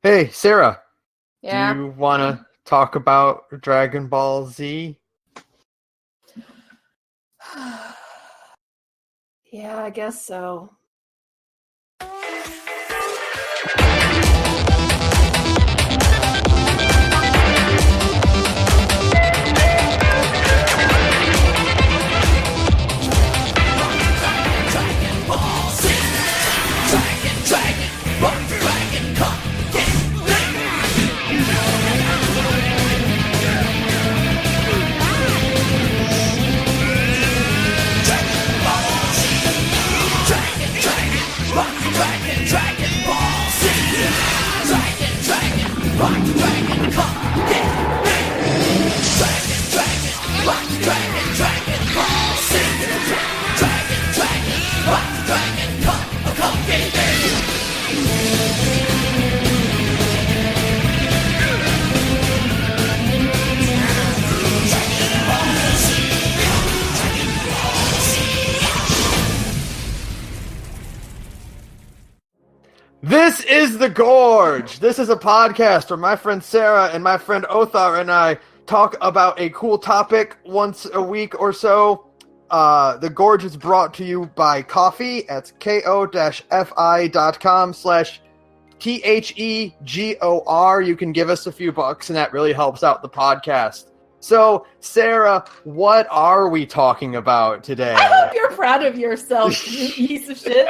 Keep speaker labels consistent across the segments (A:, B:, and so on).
A: Hey, Sarah, do
B: Yeah.
A: you want to talk about Dragon Ball Z?
B: Yeah, I guess so.
A: This is the Gorge. This is a podcast where my friend Sarah and my friend Othar and I talk about a cool topic once a week or so. The Gorge is brought to you by coffee. That's ko-fi.com/THEGOR. You can give us a few bucks and that really helps out the podcast. So, Sarah, what are we talking about today?
B: I hope you're proud of yourself, you piece of shit.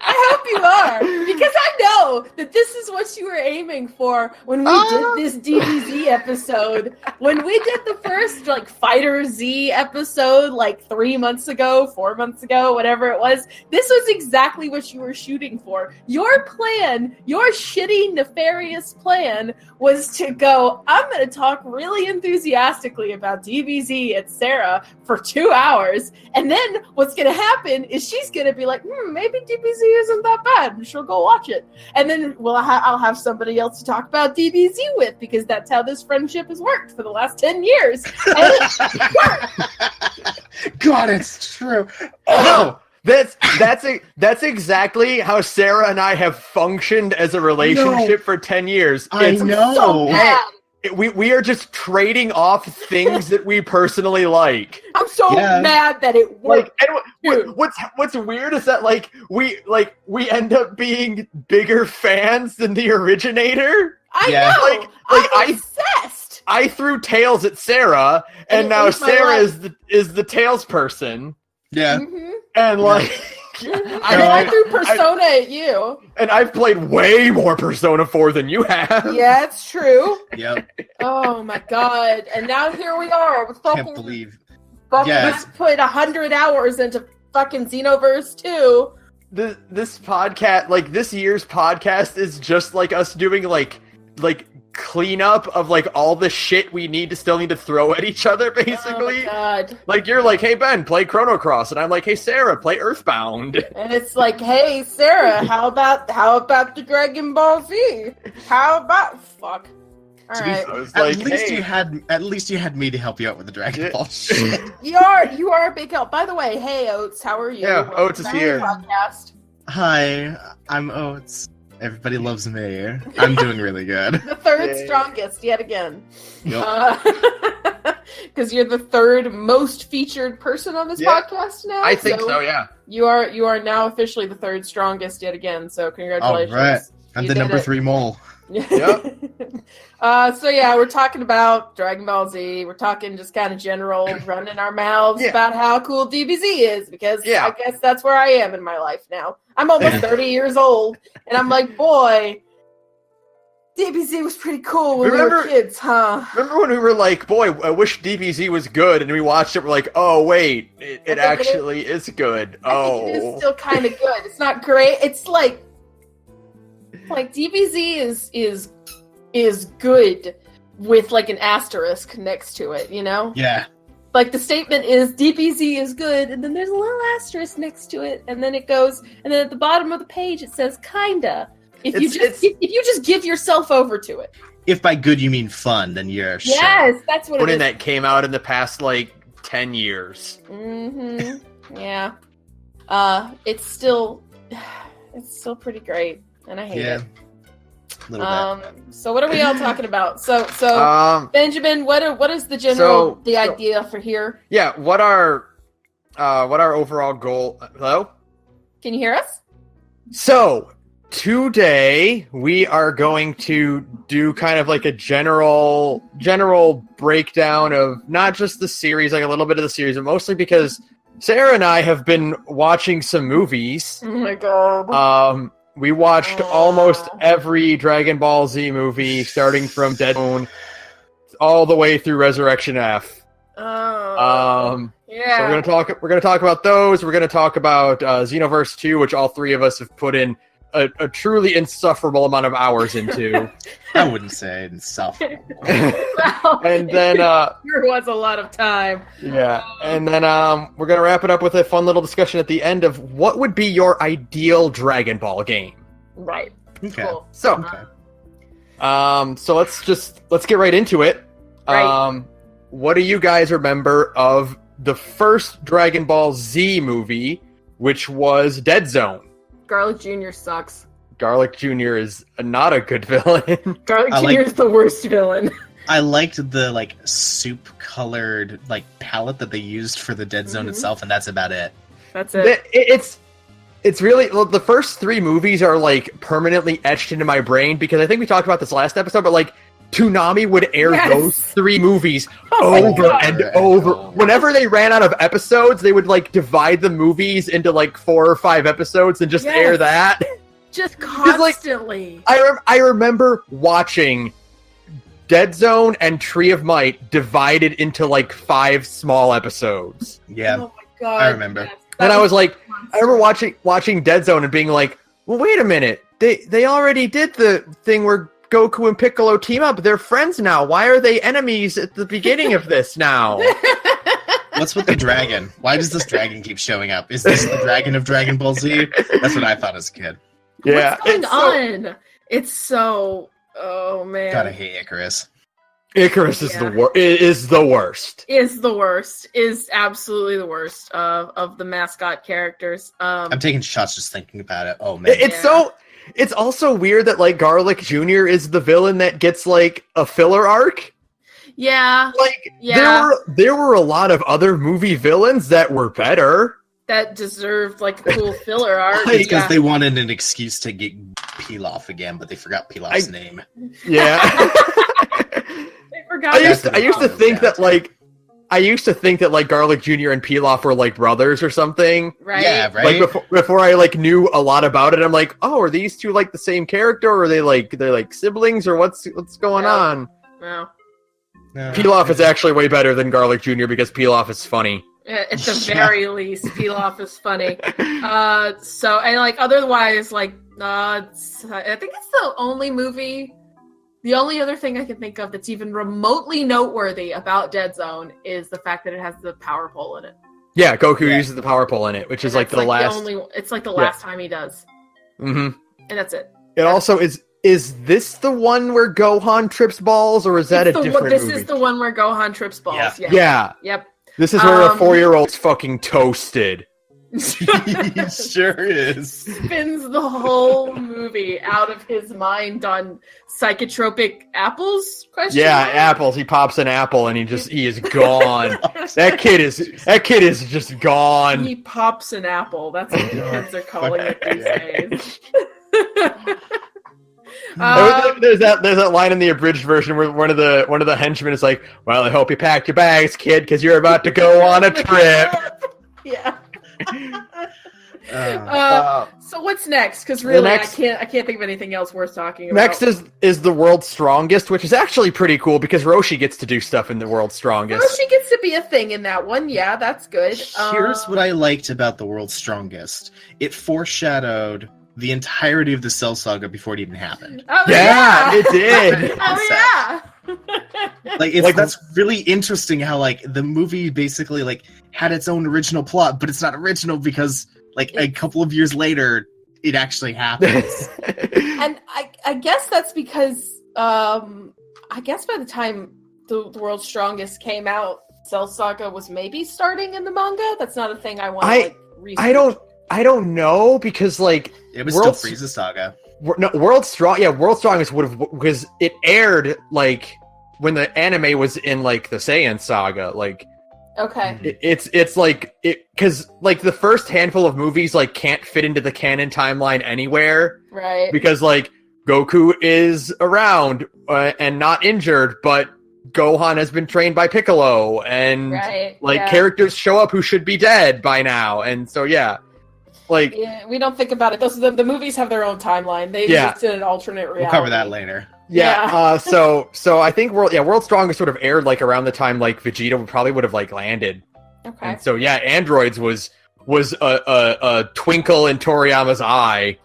B: I hope you are, because I know that this is what you were aiming for when we did this DBZ episode. When we did the first Fighter Z episode 3 months ago, 4 months ago, whatever it was, this was exactly what you were shooting for. Your plan, your shitty, nefarious plan was to go, I'm going to talk really enthusiastically about DBZ and Sara for 2 hours, and then what's going to happen is she's going to be like, maybe DBZ isn't that bad, and she'll go watch it. And then I'll have somebody else to talk about DBZ with, because that's how this friendship has worked for the last 10 years. And
C: God, it's true.
A: No, that's exactly how Sarah and I have functioned as a relationship for 10 years.
C: I know.
B: so bad.
A: We are just trading off things that we personally like.
B: I'm so mad that it worked.
A: What's weird is that we end up being bigger fans than the originator.
B: I know. I'm obsessed.
A: I threw Tails at Sarah, and now Sarah is the Tails person.
C: Yeah.
B: Mm-hmm.
A: And
B: I threw Persona at you.
A: And I've played way more Persona 4 than you have.
B: Yeah, it's true.
C: Yep.
B: Oh my god. And now here we are with fucking...
C: Can't believe.
B: just put 100 hours into fucking Xenoverse 2.
A: This podcast, this year's podcast is just us doing cleanup of all the shit we still need to throw at each other, basically.
B: Oh my god.
A: You're hey Ben, play Chrono Cross, and I'm hey Sarah, play Earthbound.
B: And it's hey Sarah, how about the Dragon Ball Z? How about fuck? Alright.
C: At least you had me to help you out with the Dragon Ball shit.
B: You are a big help. By the way, hey Oates, how are you?
A: Yeah, Oates is here.
B: Podcast.
C: Hi, I'm Oates. Everybody loves me. I'm doing really good.
B: The third strongest yet again.
C: Yep.
B: Because you're the third most featured person on this podcast now.
A: I think so, yeah.
B: You are now officially the third strongest yet again. So congratulations.
C: All right. I'm the number 3 mole.
A: Yep.
B: So yeah, we're talking about Dragon Ball Z. We're talking just kind of general, running our mouths about how cool DBZ is, because I guess that's where I am in my life now. I'm almost 30 years old, and I'm boy, DBZ was pretty cool when we were kids, huh?
A: Remember when we were boy, I wish DBZ was good, and we watched it, we're oh wait, it actually is good.
B: I think it is still kind of good. It's not great. It's DBZ is good with an asterisk next to it, you know?
C: Yeah.
B: The statement is DBZ is good, and then there's a little asterisk next to it, and then it goes, and then at the bottom of the page it says kinda. If you just give yourself over to it.
C: If by good you mean fun, then you're sure.
B: Yes, that's what it is.
A: That came out in the past 10 years.
B: Mm-hmm. Yeah. It's still pretty great, and I hate it.
C: A little bit.
B: So what are we all talking about? So Benjamin, what is the idea for here?
A: Yeah, what our overall goal? Hello?
B: Can you hear us?
A: So today we are going to do kind of like a general breakdown of not just the series, like a little bit of the series, but mostly because Sara and I have been watching some movies.
B: Oh my god.
A: We watched almost every Dragon Ball Z movie, starting from Dead Zone all the way through Resurrection F.
B: Yeah.
A: So we're gonna talk about those. We're gonna talk about Xenoverse 2, which all three of us have put in a truly insufferable amount of hours into.
C: I wouldn't say insufferable.
A: And then
B: there was a lot of time.
A: Yeah, and then we're gonna wrap it up with a fun little discussion at the end of what would be your ideal Dragon Ball game.
B: Right.
C: Okay.
B: Cool.
A: So, so let's get right into it.
B: Right.
A: What do you guys remember of the first Dragon Ball Z movie, which was Dead Zone?
B: Garlic Jr. sucks.
A: Garlic Jr. is not a good villain.
B: Garlic Jr. is the worst villain.
C: I liked the soup colored palette that they used for the Dead Zone itself, and that's about it.
B: That's it.
A: It's really the first three movies are permanently etched into my brain because I think we talked about this last episode, but Toonami would air those three movies over and over. Whenever they ran out of episodes, they would divide the movies into 4 or 5 episodes and just air that.
B: Just constantly.
A: I remember watching Dead Zone and Tree of Might divided into 5 small episodes.
C: Yeah.
B: Oh my god.
C: I remember.
B: Yes.
A: And I was I remember watching Dead Zone and being like, well, wait a minute. They already did the thing where Goku and Piccolo team up. They're friends now. Why are they enemies at the beginning of this now?
C: What's with the dragon? Why does this dragon keep showing up? Is this the dragon of Dragon Ball Z? That's what I thought as a kid.
A: Yeah.
B: What's going on? It's so... Oh, man.
C: Gotta hate Icarus.
A: Icarus is the worst. Is the worst.
B: Is the worst. Is absolutely the worst of the mascot characters.
C: I'm taking shots just thinking about it. Oh, man.
A: It's also weird that Garlic Jr. is the villain that gets a filler arc.
B: Yeah.
A: There were a lot of other movie villains that were better.
B: That deserved a cool filler arc.
C: Because they wanted an excuse to get Pilaf again, but they forgot Pilaf's name.
A: Yeah.
B: They forgot.
A: I used to think that Garlic Jr. and Pilaf were brothers or something.
B: Right.
C: Yeah, right.
A: Before I knew a lot about it, I'm oh, are these two the same character, or are they siblings, or what's going on?
B: No.
A: Pilaf is actually way better than Garlic Jr. because Pilaf is funny.
B: At the very least, Pilaf is funny. So and otherwise, I think it's the only movie. The only other thing I can think of that's even remotely noteworthy about Dead Zone is the fact that it has the power pole in it.
A: Yeah, Goku uses the power pole in it, which is the last.
B: It's the last time he does.
A: Mm-hmm.
B: And that's it.
A: It also is. Is this the one where Gohan trips balls, or is that a different movie?
B: This is the one where Gohan trips balls.
A: Yeah.
B: Yep.
A: This is where a 4-year-old's fucking toasted.
C: He sure is.
B: Spins the whole movie out of his mind on psychotropic apples?
A: Apples. He pops an apple and he is gone. That kid is just gone.
B: He pops an apple. That's what the kids are calling it these days.
A: There's that line in the abridged version where one of the henchmen is like, "Well, I hope you packed your bags, kid, because you're about to go on a trip."
B: Yeah. So what's next? Because really, I can't think of anything else worth talking about.
A: Next is the World's Strongest, which is actually pretty cool because Roshi gets to do stuff in the World's Strongest.
B: Roshi gets to be a thing in that one. Yeah, that's good.
C: Here's what I liked about the World's Strongest. It foreshadowed the entirety of the Cell Saga before it even happened.
B: Oh,
A: yeah, it did.
B: Oh yeah.
C: That's really interesting how the movie basically had its own original plot, but it's not original because a couple of years later it actually happens.
B: And I guess that's because I guess by the time the World's Strongest came out, Cell Saga was maybe starting in the manga. That's not a thing I want to research.
A: I don't know because
C: it was still Frieza Saga.
A: No, World's Strong. Yeah, World's Strongest would have, because it aired like when the anime was in like the Saiyan saga. Like,
B: Okay.
A: it's like it, because like the first handful of movies like can't fit into the canon timeline anywhere,
B: Right.
A: because like Goku is around and not injured, but Gohan has been trained by Piccolo, and characters show up who should be dead by now, and so like
B: we don't think about it. The movies have their own timeline. They exist in an alternate reality.
C: We'll cover that later.
A: So I think World's Strongest sort of aired like around the time like Vegeta probably would have like landed.
B: Okay.
A: And so Androids was a twinkle in Toriyama's eye.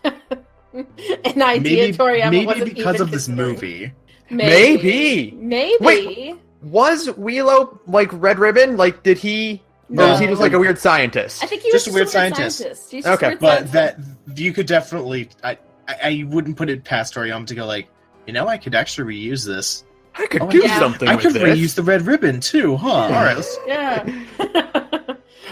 B: An idea Toriyama wasn't
C: because
B: even
C: of this movie.
A: Maybe. Wait, was Wheelo like Red Ribbon? Like, did he?
B: No.
A: Or was he just like a weird scientist?
B: I think he was
C: just a weird scientist.
B: He's just
A: okay,
B: a weird
C: but
B: scientist.
C: that you could definitely. I wouldn't put it past Toriyama to go like, I could actually reuse this.
A: I could do something.
C: I
A: with
C: could
A: this.
C: reuse the Red Ribbon too, huh? All right.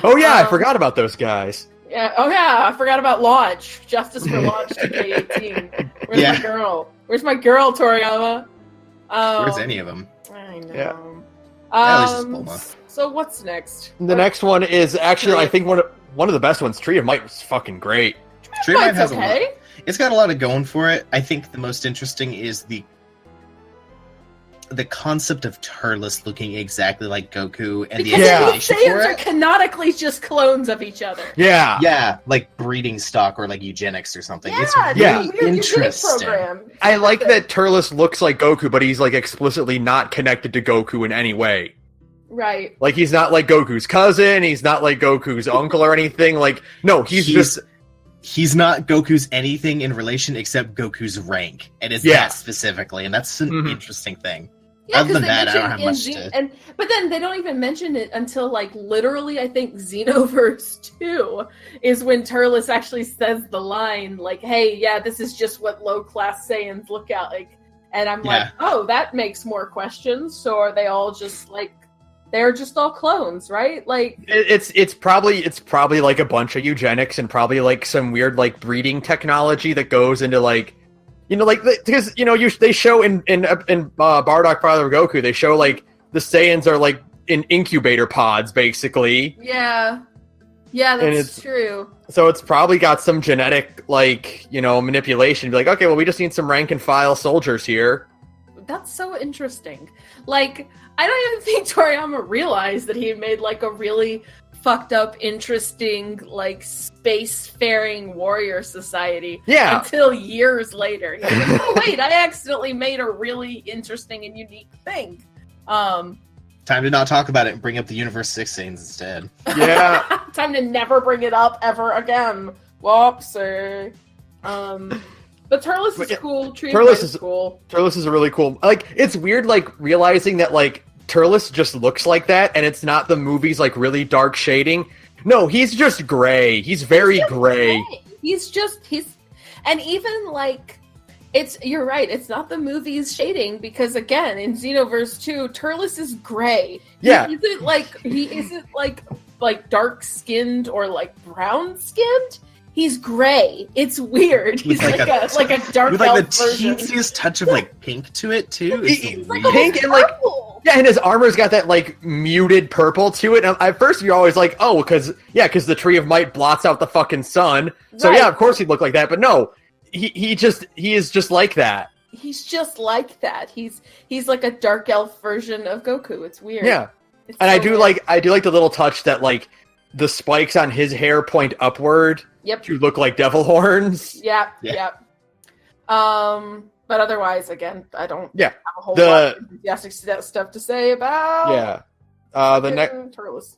A: Oh yeah, I forgot about those guys.
B: Yeah. Oh yeah, I forgot about Launch. Justice for Launch 2K18. Where's my girl? Where's my girl, Toriyama?
C: Where's any of them?
B: I know.
C: Yeah. At least it's Bulma.
B: So what's next?
A: The next one is actually, I think, one of the best ones. Tree of Might was fucking great.
C: Tree of Might has a lot. It's got a lot of going for it. I think the most interesting is the concept of Turles looking exactly like Goku and
B: because
C: the explanation for
B: Saiyans are
C: it.
B: canonically just clones of each other.
A: Yeah,
C: like breeding stock or like eugenics or something.
B: Yeah,
C: it's really interesting.
A: I like that Turles looks like Goku, but he's like explicitly not connected to Goku in any way.
B: Right.
A: Like he's not like Goku's cousin. He's not like Goku's uncle or anything. Like no,
C: he's not Goku's anything in relation except Goku's rank, and it's that specifically, and that's an interesting thing.
B: Yeah,
C: other than that, I don't have much
B: but then they don't even mention it until like literally, I think Xenoverse 2 is when Turles actually says the line like, "Hey, this is just what low class Saiyans look at like," and I'm like, "Oh, that makes more questions." So are they all just like? They're just all clones, right? Like
A: it's probably like a bunch of eugenics and probably like some weird like breeding technology that goes into like, like because they show in Bardock Father of Goku, they show like the Saiyans are like in incubator pods basically.
B: Yeah, that's true.
A: So it's probably got some genetic like manipulation. Be like, okay, well we just need some rank and file soldiers here.
B: That's so interesting. Like, I don't even think Toriyama realized that he had made like a really fucked up, interesting, like space-faring warrior society.
A: Yeah.
B: Until years later, he was like, "Oh wait, I accidentally made a really interesting and unique thing."
C: Time to not talk about it and bring up the Universe 6 scenes instead.
A: Yeah.
B: Time to never bring it up ever again. Whoopsie. But Turles is cool. Turles is cool.
A: Turles is a really cool. Like, it's weird, like, realizing that, like, Turles just looks like that, and it's not the movie's, like, really dark shading. No, he's just gray. He's very gray. And
B: even, like, you're right, it's not the movie's shading, because, again, in Xenoverse 2, Turles is gray.
A: Yeah.
B: He isn't, like dark-skinned or, like, brown-skinned. He's gray. It's weird. He's like a dark
C: with
B: elf
C: like the
B: version.
C: teeniest touch of like pink to it too.
B: He's like
A: pink and like and his armor's got that like muted purple to it. And at first you're always like, oh, because the Tree of Might blots out the fucking sun. So yeah, of course he'd look like that. But no, he is just like that.
B: He's just like that. He's like a dark elf version of Goku. It's weird.
A: Yeah, and I do like the little touch that like the spikes on his hair point upward.
B: Yep.
A: To look like devil horns.
B: Yep. But otherwise, again, I don't have a whole lot of enthusiastic stuff to say about.
A: Yeah.
B: Turles.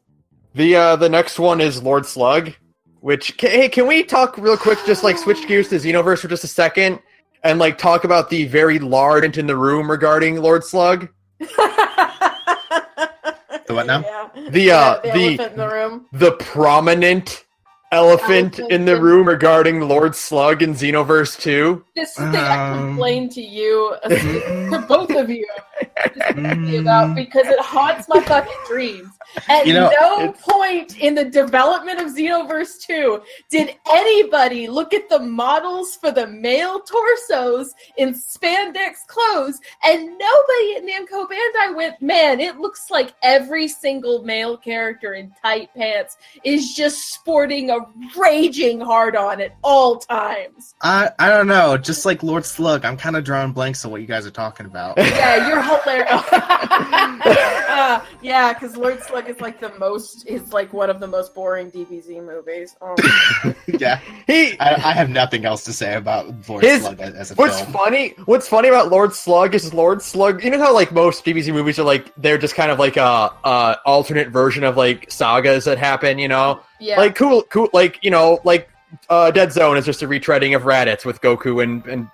A: The next one is Lord Slug, which can we talk real quick? Just like switch gears to Xenoverse for just a second, and like talk about the very large elephant in the room regarding Lord Slug.
C: The what now?
B: Yeah. The elephant in the room.
A: The prominent elephant in the room regarding Lord Slug in Xenoverse 2.
B: This thing I complained to you, to both of you, about because it haunts my fucking dreams. At no point in the development of Xenoverse 2 did anybody look at the models for the male torsos in spandex clothes, and nobody at Namco Bandai went, man, it looks like every single male character in tight pants is just sporting a raging hard-on at all times.
C: I don't know. Just like Lord Slug, I'm kind of drawing blanks on what you guys are talking about.
B: Yeah, you're hilarious. Yeah, because Lord Slug is like one of the most boring DBZ movies. Oh.
C: Yeah, I have nothing else to say about Lord Slug as a film.
A: What's funny about Lord Slug is Lord Slug. You know how like most DBZ movies are like they're just kind of like a alternate version of like sagas that happen. You know,
B: yeah,
A: like cool, like like Dead Zone is just a retreading of Raditz with Goku and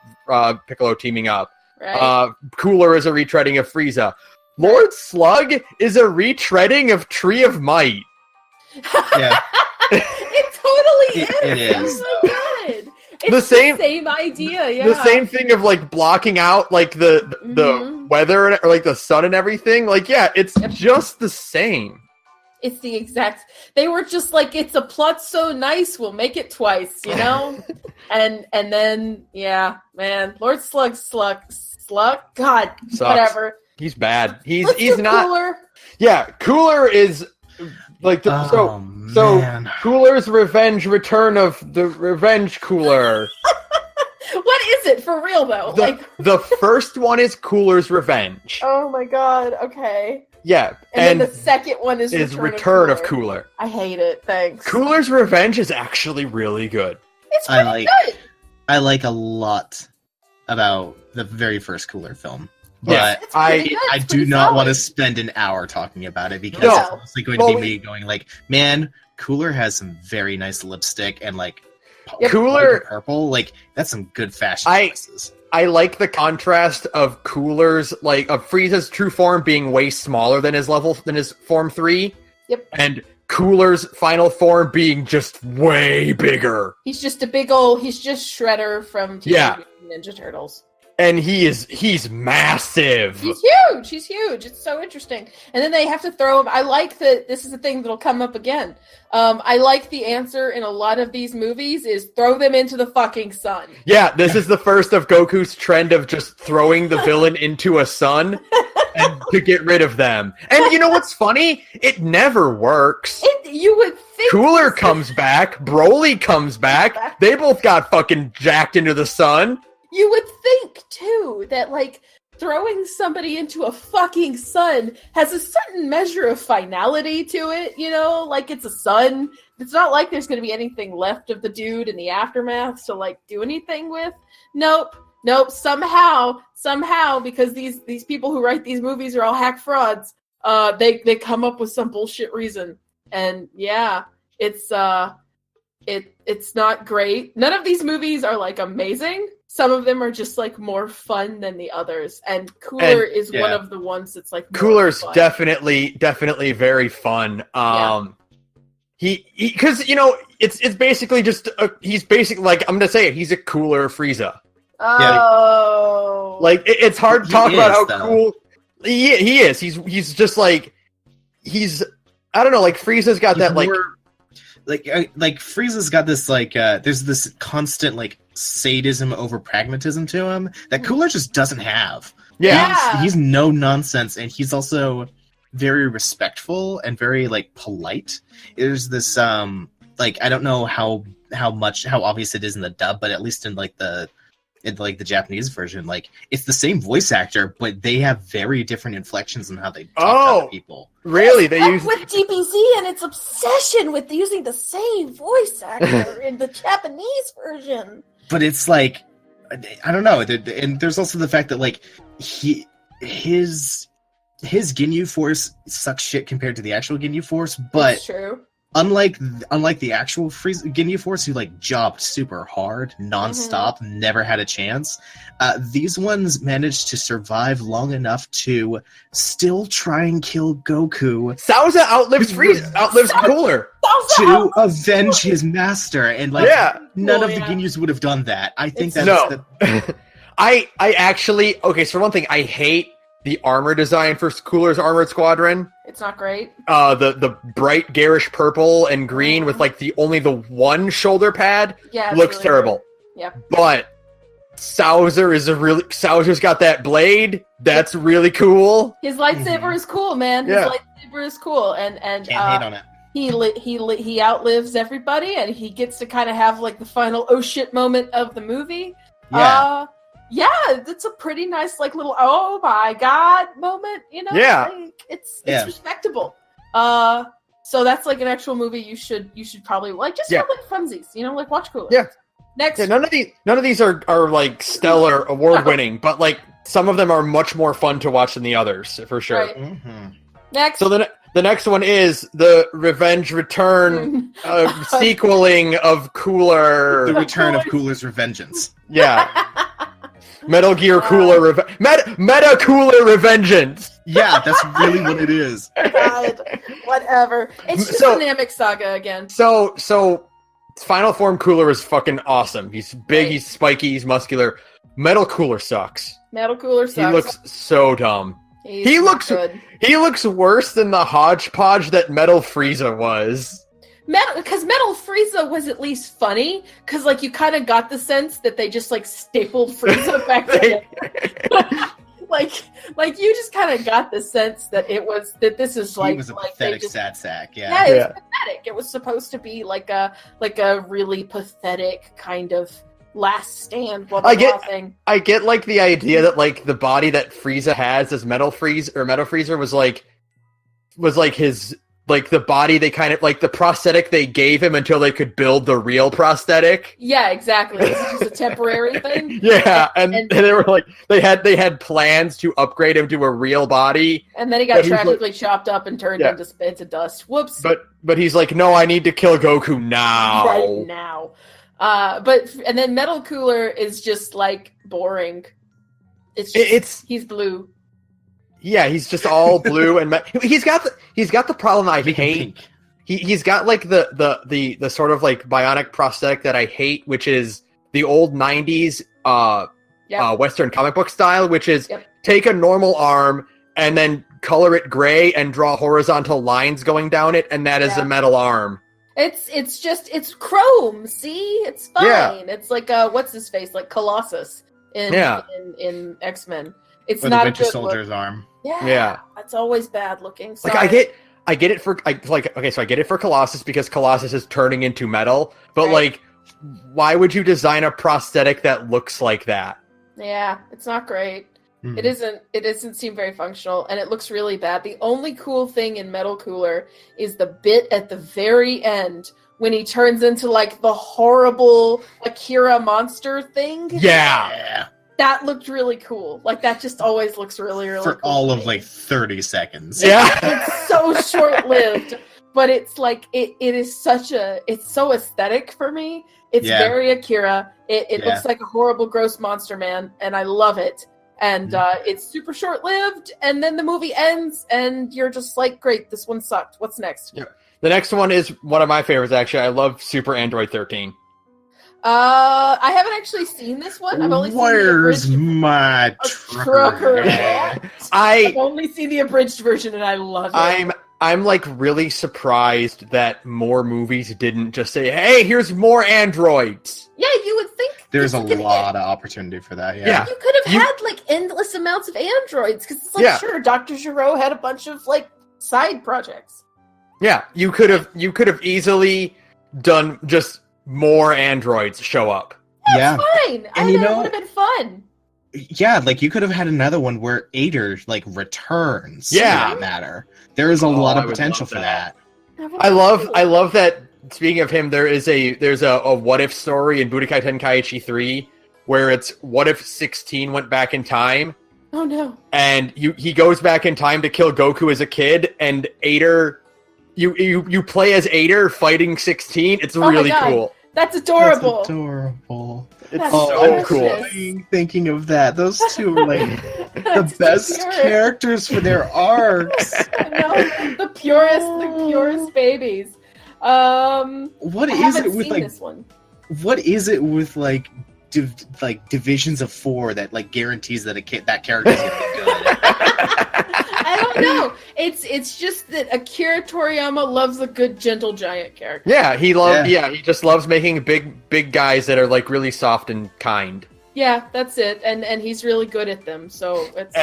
A: Piccolo teaming up.
B: Right.
A: Cooler is a retreading of Frieza. Lord Slug is a retreading of Tree of Might.
C: Yeah.
B: It totally is.
C: It is.
B: Oh my god. It's
A: the same
B: idea, yeah.
A: The same thing of like blocking out like the weather or like the sun and everything. Like, yeah, it's just the same.
B: It's the exact. They were just like, it's a plot so nice, we'll make it twice, you know. and then yeah, man, Lord Slug, God,
A: Sucks.
B: Whatever.
A: He's bad. He's not.
B: Cooler.
A: Yeah, Cooler is like so. Cooler's Revenge, Return of the Revenge Cooler.
B: What is it for real though?
A: The first one is Cooler's Revenge.
B: Oh my god. Okay.
A: Yeah,
B: and then the second one is
A: Return of Cooler.
B: I hate it. Thanks.
A: Cooler's Revenge is actually really good.
B: It's pretty good.
C: I like a lot about the very first Cooler film.
A: Yeah,
C: but I do not want to spend an hour talking about it because it's mostly going to be me going like, man, Cooler has some very nice lipstick and like
A: Cooler
C: purple. Like that's some good fashion choices.
A: I like the contrast of Cooler's like of Frieza's true form being way smaller than his form 3.
B: Yep.
A: And Cooler's final form being just way bigger.
B: He's just Shredder from Teenage Mutant Ninja Turtles.
A: And he's massive.
B: He's huge. It's so interesting. And then they have to throw him. I like that this is a thing that'll come up again. I like the answer in a lot of these movies is throw them into the fucking sun.
A: Yeah, this is the first of Goku's trend of just throwing the villain into a sun and to get rid of them. And you know what's funny? It never works.
B: You would think
A: Cooler comes back, Broly comes back. They both got fucking jacked into the sun.
B: You would think, too, that, like, throwing somebody into a fucking sun has a certain measure of finality to it, you know? Like, it's a sun. It's not like there's going to be anything left of the dude in the aftermath to, like, do anything with. Nope. Somehow, because these people who write these movies are all hack frauds, they come up with some bullshit reason. And, yeah, it's not great. None of these movies are, like, amazing. Some of them are just like more fun than the others, and Cooler is one of the ones that's like more
A: Cooler's
B: fun.
A: definitely very fun. He because you know it's basically just he's basically like I'm gonna say it. He's a cooler Frieza.
B: Oh,
A: like it's hard to talk about how cool he is. He's just like I don't know. Like Frieza's got that like
C: Frieza's got this like there's this constant like sadism over pragmatism to him that Cooler just doesn't have. He's no nonsense, and he's also very respectful and very like polite. There's this like I don't know how obvious it is in the dub, but at least in the Japanese version, like it's the same voice actor, but they have very different inflections on how they talk to other people.
A: Really? They use
B: with DBZ and its obsession with using the same voice actor in the Japanese version.
C: But it's like I don't know, and there's also the fact that like his Ginyu Force sucks shit compared to the actual Ginyu Force, but
B: that's true.
C: Unlike the actual Ginyu Force, who like jobbed super hard, nonstop, never had a chance, these ones managed to survive long enough to still try and kill Goku.
A: Sauza outlives Cooler
C: to avenge his master, and like none of the Ginyus would have done that. I think that's
A: I actually so for one thing, I hate the armor design for Cooler's Armored Squadron.
B: It's not great.
A: The bright garish purple and green with like the one shoulder pad looks really terrible.
B: Yeah.
A: But Sauser's got that blade. That's really cool.
B: His lightsaber is cool, man. His lightsaber is cool, and
C: can't hate on it.
B: He outlives everybody, and he gets to kind of have like the final oh shit moment of the movie. It's a pretty nice like little oh my god moment, you know?
A: Yeah.
B: Like, it's respectable. So that's like an actual movie you should probably like just have like funsies, you know, like watch Cooler.
A: Yeah.
B: Next.
A: Yeah, none of these are like stellar award winning, but like some of them are much more fun to watch than the others for sure.
B: Right. Mm-hmm. Next.
A: So the next one is the Revenge Return sequeling of Cooler.
C: The Return of Cooler's Revengeance.
A: Yeah. Metal Gear Cooler Meta Cooler Revengeance.
C: Yeah, that's really what it is.
B: God, whatever. It's just a Namek saga again.
A: So Final Form Cooler is fucking awesome. He's big, he's spiky, he's muscular. Metal Cooler sucks.
B: Metal Cooler sucks.
A: He looks so dumb. He looks worse than the hodgepodge that Metal Frieza was.
B: Because Metal Frieza was at least funny, because like you kind of got the sense that they just like stapled Frieza back together. like you just kind of got the sense that this is like
C: he was a pathetic sad sack.
B: Yeah, it was pathetic. It was supposed to be like a really pathetic kind of last stand.
A: I get like the idea that like the body that Frieza has as Metal Freezer was like his. Like the body they kind of like the prosthetic they gave him until they could build the real prosthetic.
B: Yeah, exactly. This is just a temporary thing.
A: Yeah, and they were like they had plans to upgrade him to a real body.
B: And then he got tragically chopped up and turned into dust. Whoops.
A: But he's like, no, I need to kill Goku now.
B: Right now. And then Metal Cooler is just like boring. He's blue.
A: Yeah, he's just all blue and he's got the problem I hate. He's got like the sort of like bionic prosthetic that I hate, which is the old 90s Western comic book style, which is take a normal arm and then color it gray and draw horizontal lines going down it, and that is a metal arm.
B: It's chrome. See, it's fine.
A: Yeah.
B: It's like what's his face, like Colossus in X-Men. It's
C: or
B: not
C: the Winter
B: a good
C: Soldier's
B: look.
C: arm.
B: Yeah, that's always bad looking. Sorry.
A: Like I get it for I get it for Colossus because Colossus is turning into metal, but like, why would you design a prosthetic that looks like that?
B: Yeah, it's not great. It doesn't seem very functional, and it looks really bad. The only cool thing in Metal Cooler is the bit at the very end when he turns into like the horrible Akira monster thing.
A: Yeah.
B: That looked really cool. Like, that just always looks really, really
C: for
B: cool.
C: all of, like, 30 seconds.
A: Yeah.
B: It's so short-lived. But it's, like, it's so aesthetic for me. It's very Akira. It looks like a horrible, gross monster man, and I love it. And it's super short-lived, and then the movie ends, and you're just like, great, this one sucked. What's next?
A: Yeah. The next one is one of my favorites, actually. I love Super Android 13.
B: I haven't actually seen this one. I've only seen
C: my trucker?
B: I've only seen the abridged version, and I love it.
A: I'm like really surprised that more movies didn't just say, "Hey, here's more androids."
B: Yeah, you would think
C: there's a lot of opportunity for that. Yeah,
B: you could have had like endless amounts of androids because it's like sure, Dr. Giro had a bunch of like side projects.
A: Yeah, you could have easily done just more androids show up.
B: Yeah, fine. And it would have been fun.
C: Yeah, like you could have had another one where Ader like returns.
A: Yeah,
C: for that matter. There is a lot of potential for that.
A: I love that. Speaking of him, there's a what if story in Budokai Tenkaichi 3 where it's what if 16 went back in time.
B: Oh no!
A: And he goes back in time to kill Goku as a kid, and Ader. You play as Ader fighting 16. It's really cool.
B: That's adorable.
C: That's adorable.
A: It's so cool.
C: Thinking of that, those two are like the best characters for their arcs.
B: I know, the purest babies.
C: What is it with like
B: this one?
C: What is it with like divisions of 4 that like guarantees that that character is gonna be good?
B: I don't know. It's just that Akira Toriyama loves a good gentle giant character.
A: Yeah, he just loves making big guys that are like really soft and kind.
B: Yeah, that's it. And he's really good at them. So it's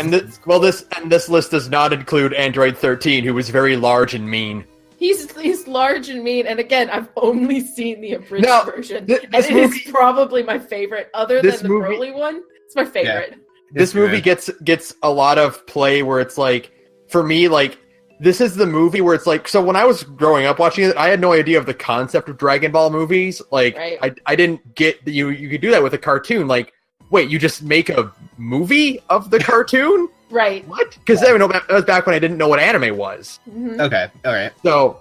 A: this list does not include Android 13, who was very large and mean.
B: He's large and mean, and again, I've only seen the abridged version, and it is probably my favorite. Other than the Broly one, it's my favorite.
A: Yeah. This movie gets a lot of play where it's like, for me, like, this is the movie where it's like, so when I was growing up watching it, I had no idea of the concept of Dragon Ball movies. Like, right. I didn't get that you could do that with a cartoon. Like, wait, you just make a movie of the cartoon?
B: Right.
A: What? Because that was back when I didn't know what anime was.
B: Mm-hmm.
C: Okay, alright.
A: So,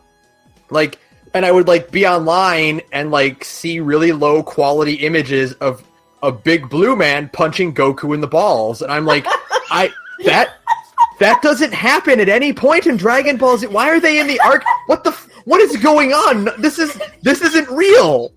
A: like, and I would, like, be online and, like, see really low quality images of a big blue man punching Goku in the balls. And I'm like, that doesn't happen at any point in Dragon Ball Z. Why are they in the arc? What is going on? This isn't real.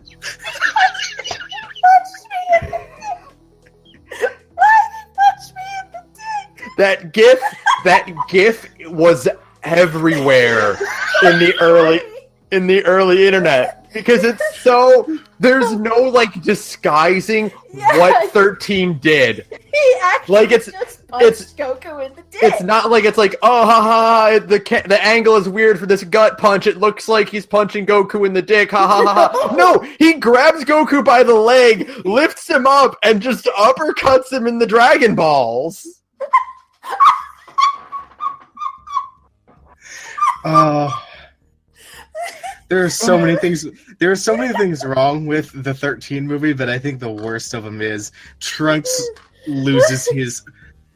A: That GIF was everywhere in the early internet, because it's so, there's no like disguising what 13 did.
B: He actually
A: like it's
B: Goku in the dick.
A: It's not like it's like, oh haha, the angle is weird for this gut punch. It looks like he's punching Goku in the dick. Ha ha ha ha. No, he grabs Goku by the leg, lifts him up, and just uppercuts him in the Dragon Balls.
C: There are so many things. There are so many things wrong with the 13 movie, but I think the worst of them is Trunks loses his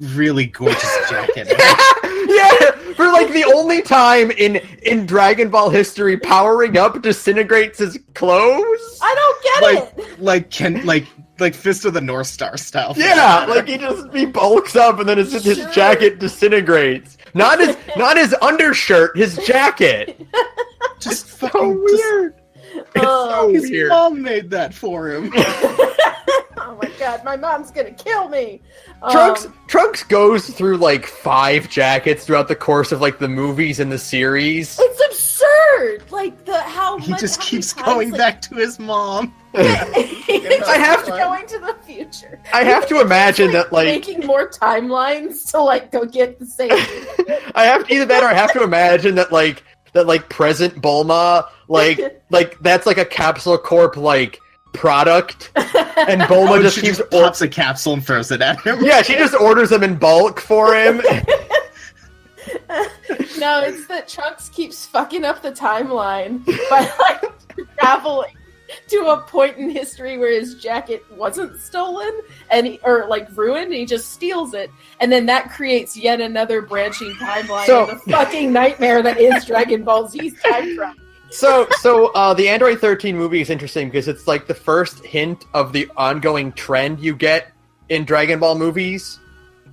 C: really gorgeous jacket.
A: Yeah, for like the only time in Dragon Ball history, powering up disintegrates his clothes.
B: I don't get it.
C: Like Fist of the North Star style.
A: Yeah, like he bulks up and then his jacket disintegrates. Not his undershirt, his jacket.
C: Just
A: so weird. It's so
C: his
A: weird.
C: mom made that for him.
B: Oh my god, my mom's gonna kill me.
A: Trunks goes through like 5 jackets throughout the course of like the movies and the series.
B: It's absurd. Like
C: he just keeps going back to his mom.
A: I have to
B: going to the future.
A: I have to imagine that like
B: making more timelines to like go get the same.
A: I have to imagine that like present Bulma like that's like a Capsule Corp like product, and Bulma just keeps
C: pops a capsule and throws it at him.
A: Yeah, she just orders them in bulk for him.
B: No, it's that Trunks keeps fucking up the timeline by like traveling to a point in history where his jacket wasn't stolen or ruined. He just steals it, and then that creates yet another branching timeline of the fucking nightmare that is Dragon Ball Z's time travel.
A: So the Android 13 movie is interesting because it's like the first hint of the ongoing trend you get in Dragon Ball movies.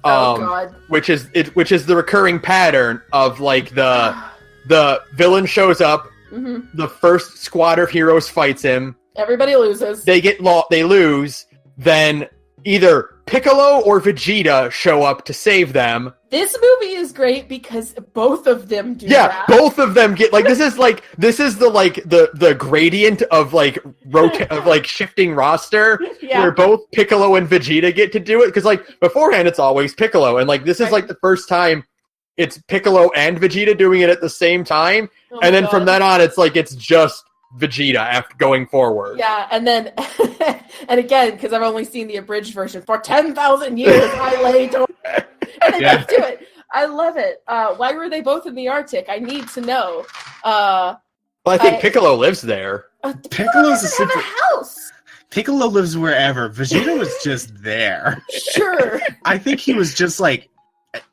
B: God.
A: Which is the recurring pattern of like the villain shows up, the first squad of heroes fights him.
B: Everybody loses.
A: They lose. Then either Piccolo or Vegeta show up to save them.
B: This movie is great because both of them do.
A: Yeah,
B: that.
A: Both of them get this is the gradient of of shifting roster, where both Piccolo and Vegeta get to do it, because like beforehand it's always Piccolo, and like this is like the first time it's Piccolo and Vegeta doing it at the same time, and then from then on it's just Vegeta after going forward.
B: Yeah, and then and again, because I've only seen the abridged version, for 10,000 years I lay dormant. And they both do it. I love it. Why were they both in the Arctic? I need to know.
A: Well, I think Piccolo lives there.
C: Piccolo's
B: doesn't have a house.
C: Piccolo lives wherever. Vegeta was just there.
B: Sure.
C: I think he was just like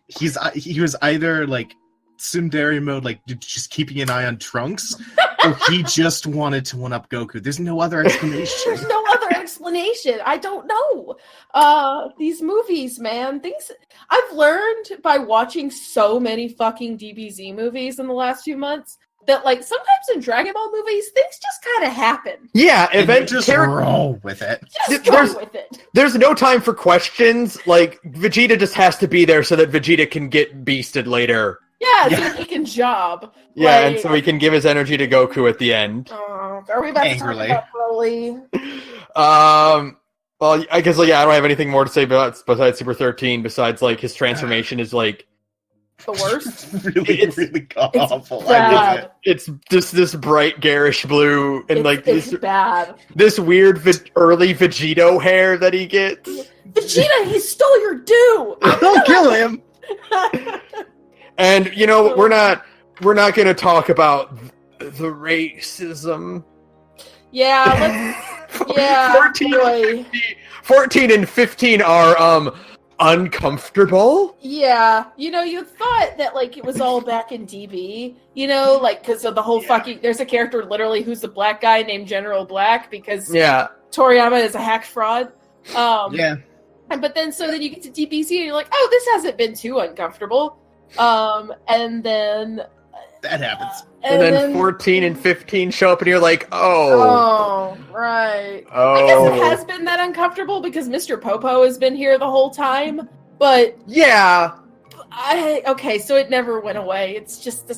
C: he was either like tsundere mode, like just keeping an eye on Trunks, or he just wanted to one-up Goku. There's no other explanation.
B: There's no other explanation. I don't know. These movies, man, things I've learned by watching so many fucking DBZ movies in the last few months. that like sometimes in Dragon Ball movies things just kind of happen.
A: Yeah,
C: just roll with it.
B: Just go with it.
A: There's no time for questions. Like Vegeta just has to be there so that Vegeta can get beasted later.
B: Yeah, so that he can job.
A: Yeah, and so he can give his energy to Goku at the end.
B: Are we about to talk about Broly?
A: Well, I guess, like, yeah, I don't have anything more to say besides Super 13, besides, like, his transformation is, like...
B: The worst?
C: really awful.
A: It's just this bright, garish blue, and,
B: it's bad.
A: This weird, early Vegito hair that he gets.
B: Vegeta, he stole your due!
C: Don't kill him!
A: And, you know, we're not going to talk about the racism.
B: Yeah, let's...
A: 14 and 15 are, uncomfortable.
B: Yeah, you know, you thought that, like, it was all back in DB, you know, like, because of the whole fucking... There's a character, literally, who's the black guy named General Black, because Toriyama is a hack fraud. But then, so then you get to DBZ, and you're like, oh, this hasn't been too uncomfortable. And then...
C: That happens.
A: And then 14 and 15 show up and you're like,
B: oh, right.
A: Oh.
B: I guess it has been that uncomfortable because Mr. Popo has been here the whole time, but...
A: Yeah.
B: Okay, so it never went away. It's just...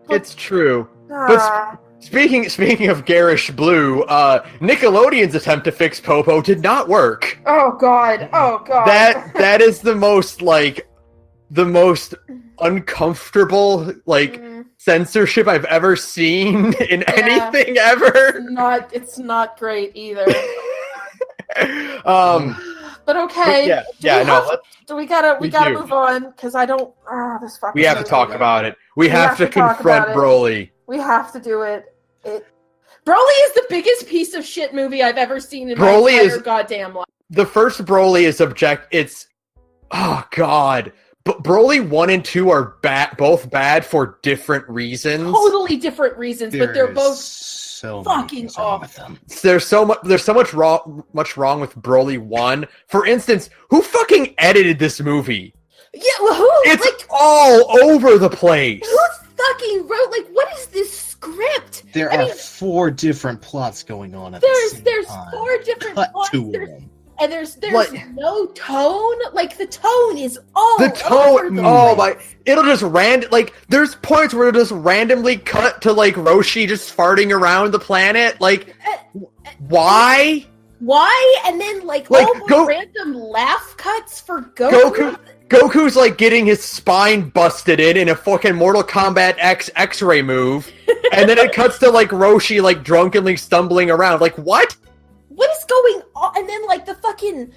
A: It's true. But speaking of garish blue, Nickelodeon's attempt to fix Popo did not work.
B: Oh, God.
A: That is the most, like... The most uncomfortable, like, censorship I've ever seen in anything ever.
B: It's not great either. But okay. We gotta move on because I don't. This fucking.
A: We have to talk about it. We have to confront Broly.
B: We have to do it. Broly is the biggest piece of shit movie I've ever seen in my entire goddamn life.
A: The first Broly is It's. Oh God. But Broly 1 and 2 are both bad for different reasons.
B: Totally different reasons, but they're both
C: so
B: fucking awesome.
A: There's so much wrong with Broly 1. For instance, who fucking edited this movie?
B: Yeah, well, who?
A: It's all over the place.
B: Who fucking wrote? Like, what is this script?
C: There are 4 different plots going on at the same time. There's
B: 4 different plots.
C: 2 of them.
B: And there's no tone. Like, the tone is all
A: the tone. It'll just there's points where it'll just randomly cut to like Roshi just farting around the planet. Like, why?
B: Why? And then random laugh cuts for Goku.
A: Goku's like getting his spine busted in a fucking Mortal Kombat X X-ray move, and then it cuts to like Roshi like drunkenly stumbling around. Like, what?
B: What is going on? And then, like, the fucking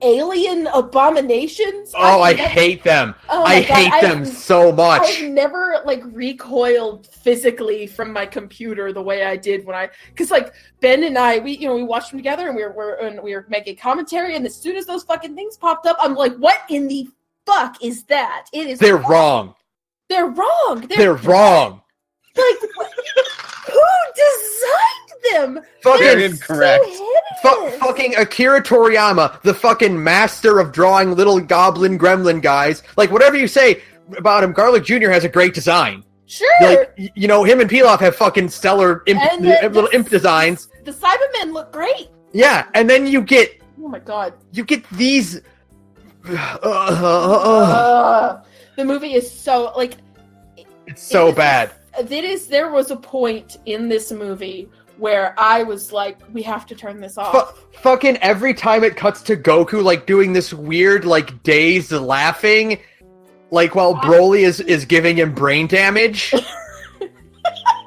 B: alien abominations.
A: Oh, I hate them. Oh I hate them so much.
B: I've never, like, recoiled physically from my computer the way I did because, like, Ben and I, we watched them together, and we were making commentary, and as soon as those fucking things popped up, I'm like, what in the fuck is that?
A: They're wrong.
B: They're wrong.
A: They're wrong.
B: Like, who designed them?
C: Fucking incorrect.
B: So
A: fucking Akira Toriyama, the fucking master of drawing little goblin gremlin guys. Like, whatever you say about him, Garlic Jr. has a great design.
B: Sure.
A: Like, you know, him and Pilaf have fucking stellar little imp designs.
B: The Cybermen look great.
A: Yeah, and then you get...
B: Oh my god.
A: You get these...
B: The movie is so, like...
A: It's so bad.
B: There was a point in this movie where I was like, we have to turn this off.
A: Fucking every time it cuts to Goku, like, doing this weird, like, dazed laughing, like, while Broly is giving him brain damage.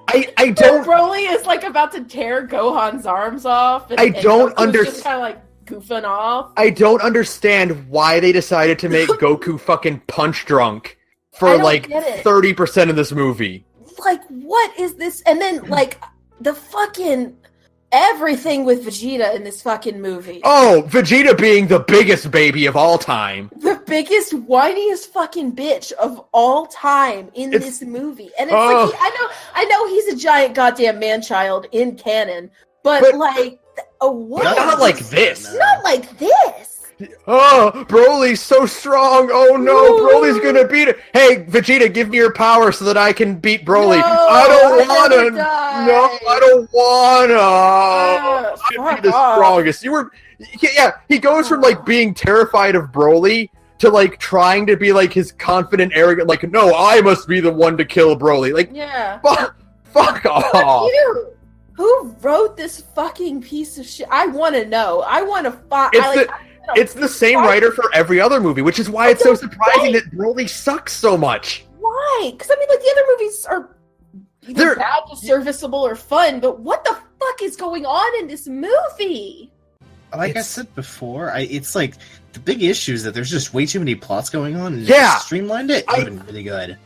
A: I don't...
B: Broly is, like, about to tear Gohan's arms off. And,
A: I don't understand.
B: Just kind of, like, goofing off.
A: I don't understand why they decided to make Goku fucking punch drunk for, like, 30% of this movie.
B: Like, what is this? And then, like, the fucking everything with Vegeta in this fucking movie.
A: Oh, Vegeta being the biggest baby of all time.
B: The biggest, whiniest fucking bitch of all time in this movie. And it's like, I know he's a giant goddamn man-child in canon, but like, what?
A: Not like this.
B: Not like this.
A: oh, Broly's so strong. Oh no, Broly's gonna beat it. Hey, Vegeta, give me your power so that I can beat Broly.
B: No,
A: I don't wanna.
B: die.
A: No, I don't wanna. I'd be the strongest. He goes from like being terrified of Broly to like trying to be like his confident, arrogant, like, no, I must be the one to kill Broly. Like, fuck off.
B: Fuck you. Who wrote this fucking piece of shit? I want to know. I want to find.
A: It's the same writer for every other movie, which is why it's so surprising that Broly sucks so much.
B: Why? Because I mean, like the other movies are either bad, serviceable, or fun. But what the fuck is going on in this movie?
C: Like I said before, it's like the big issue is that there's just way too many plots going on. And streamlined it. It would have been really good.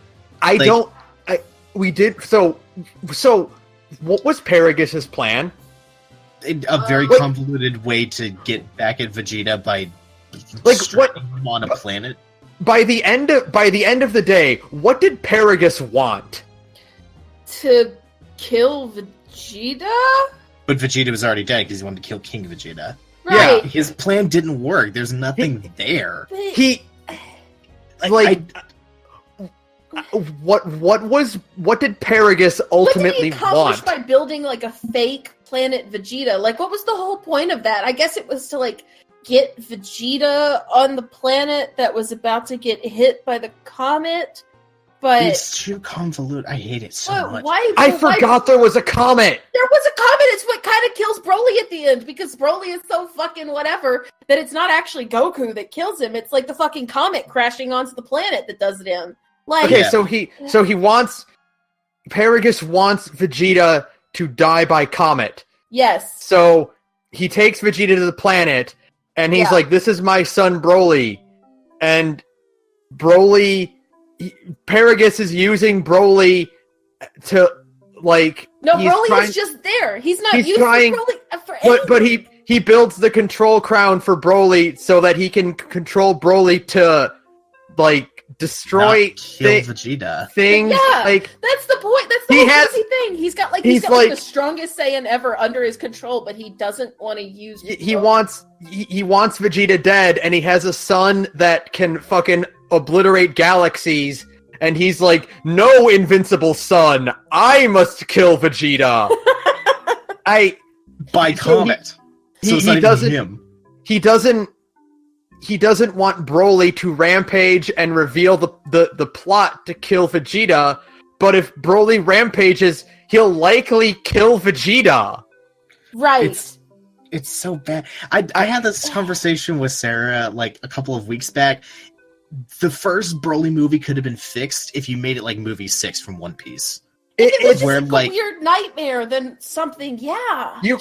C: So what was Paragus' plan? A very convoluted way to get back at Vegeta by him on a planet.
A: By the end of the day, what did Paragus want?
B: To kill Vegeta?
C: But Vegeta was already dead because he wanted to kill King Vegeta.
B: Right.
C: Yeah, his plan didn't work. There's nothing there. What did Paragus ultimately
B: accomplish
A: want?
B: By building like a fake planet Vegeta? Like, what was the whole point of that? I guess it was to like get Vegeta on the planet that was about to get hit by the comet. But
C: it's too convoluted. I hate it so much.
A: I forgot there was a comet.
B: There was a comet. It's what kind of kills Broly at the end because Broly is so fucking whatever that it's not actually Goku that kills him. It's like the fucking comet crashing onto the planet that does it in. Like,
A: okay, so Paragus wants Vegeta to die by comet.
B: Yes.
A: So he takes Vegeta to the planet, and he's like, "This is my son Broly," and Paragus is using Broly to like.
B: No, Broly is just there. He's not using Broly for anything.
A: But he builds the control crown for Broly so that he can control Broly to like destroy
C: Vegeta
A: things.
B: Yeah,
A: like
B: that's the point. That's the whole crazy thing. He's got like the strongest Saiyan ever under his control, but he doesn't want to use.
A: He wants Vegeta dead, and he has a son that can fucking obliterate galaxies. And he's like, "No, invincible son, I must kill Vegeta."
C: By comet. So it's not even him.
A: He doesn't want Broly to rampage and reveal the plot to kill Vegeta, but if Broly rampages, he'll likely kill Vegeta.
B: Right.
C: It's so bad. I had this conversation with Sara like a couple of weeks back. The first Broly movie could have been fixed if you made it like movie 6 from One Piece.
B: It's where like a weird nightmare than something. Yeah.
A: You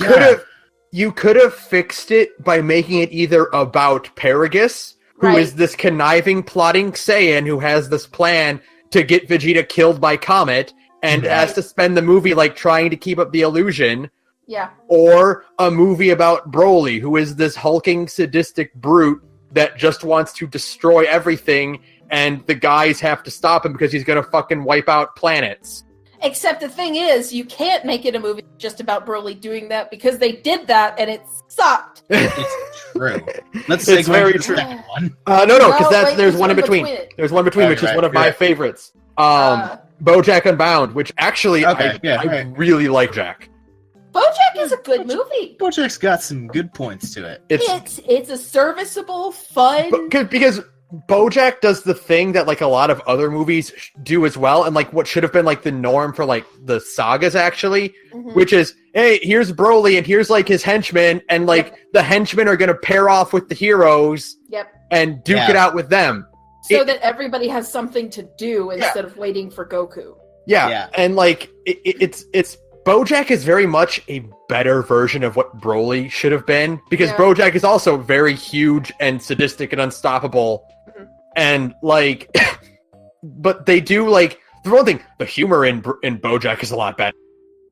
A: could have fixed it by making it either about Paragus, who is this conniving, plotting Saiyan who has this plan to get Vegeta killed by Comet and has to spend the movie like trying to keep up the illusion.
B: Yeah.
A: Or a movie about Broly, who is this hulking, sadistic brute that just wants to destroy everything, and the guys have to stop him because he's gonna fucking wipe out planets.
B: Except the thing is, you can't make it a movie just about Broly doing that because they did that and it sucked.
C: It's true. Let's say
A: very true.
C: One.
A: No, because there's one in between. There's one between, which is one of my favorites. BoJack Unbound, which actually I really like. Jack.
B: BoJack is a good movie.
C: BoJack's got some good points to it.
B: It's a serviceable, fun.
A: Because BoJack does the thing that like a lot of other movies do as well, and like what should have been like the norm for like the sagas actually, which is, hey, here's Broly and here's like his henchmen, and like the henchmen are gonna pair off with the heroes, and duke it out with them,
B: so that everybody has something to do instead of waiting for Goku.
A: Yeah. And like it's BoJack is very much a better version of what Broly should have been, because BoJack is also very huge and sadistic and unstoppable. And like, but they do like the one thing. The humor in BoJack is a lot better.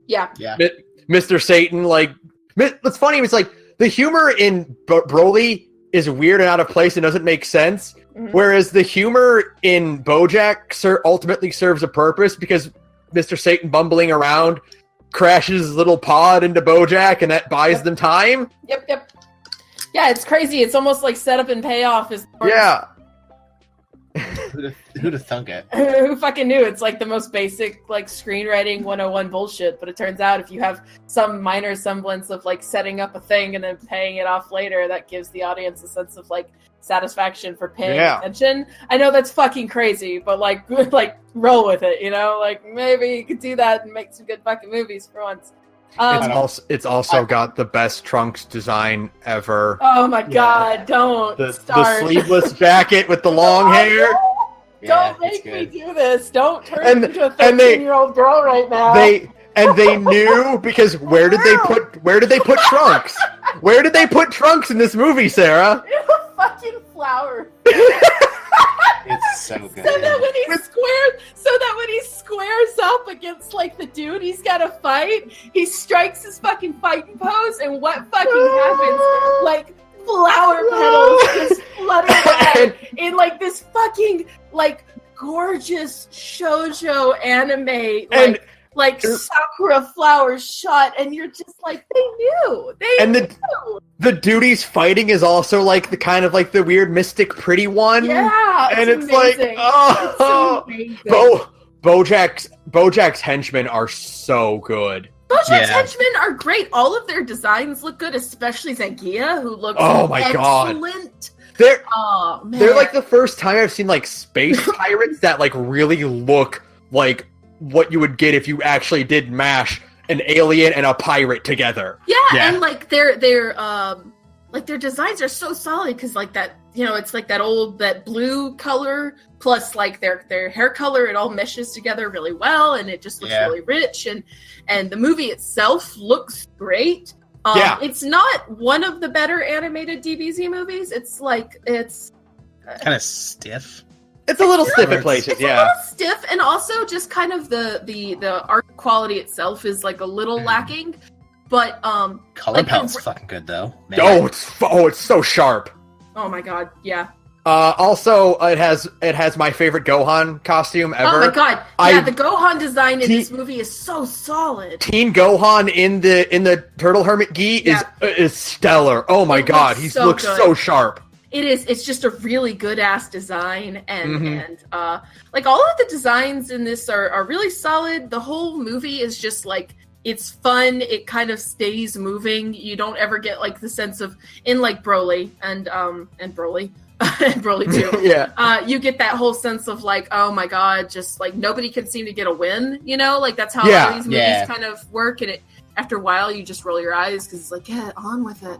B: Yeah.
A: Mr. Satan, like, what's funny is like the humor in Broly is weird and out of place and doesn't make sense. Whereas the humor in BoJack ultimately serves a purpose, because Mr. Satan bumbling around crashes his little pod into BoJack, and that buys them time.
B: Yep. Yeah, it's crazy. It's almost like setup and payoff is.
A: Yeah.
C: Who'd have thunk it?
B: Who fucking knew? It's like the most basic like screenwriting 101 bullshit, but it turns out if you have some minor semblance of like setting up a thing and then paying it off later, that gives the audience a sense of like satisfaction for paying attention. I know that's fucking crazy, but like roll with it, you know? Like maybe you could do that and make some good fucking movies for once.
A: It's also got the best Trunks design ever.
B: Oh my god, don't
A: the sleeveless jacket with the long hair.
B: Don't make me do this. Don't turn into a 13-year-old girl right now.
A: They knew because where did they put Trunks? Where did they put Trunks in this movie, Sarah?
B: In a fucking flower.
C: It's so good.
B: So that when he squares up against like the dude he's got to fight, he strikes his fucking fighting pose, and what fucking happens? Like flower petals just flutter by in like this fucking like gorgeous shoujo anime like sakura flowers shot, and you're just like, they knew. The dude he's fighting is also like the kind of like the weird mystic pretty one. Yeah,
A: and it's
B: amazing.
A: Like, oh, Bojack's henchmen are so good.
B: Bojack's henchmen are great. All of their designs look good, especially Zangief, who looks excellent.
A: They're like the first time I've seen like space pirates that like really look like what you would get if you actually did mash an alien and a pirate together.
B: Yeah. And like their designs are so solid because like that, you know, it's like that blue color plus like their hair color, it all meshes together really well, and it just looks really rich, and the movie itself looks great. It's not one of the better animated DBZ movies. It's
C: kind of stiff.
A: It's a little stiff in places,
B: a little stiff, and also just kind of the art quality itself is like a little lacking. But
C: color palette's fucking good though. Man.
A: It's so sharp.
B: Oh my god, yeah.
A: Also, it has my favorite Gohan costume ever.
B: Oh my god, the Gohan design in this movie is so solid.
A: Teen Gohan in the Turtle Hermit Gi is stellar. Oh my god, he looks so sharp.
B: It is. It's just a really good ass design, and like all of the designs in this are really solid. The whole movie is just like, it's fun. It kind of stays moving. You don't ever get like the sense of, in like Broly and Broly and Broly 2. You get that whole sense of like, oh my god, just like nobody can seem to get a win. You know, like that's how all these movies kind of work. And after a while, you just roll your eyes because it's like, get on with it.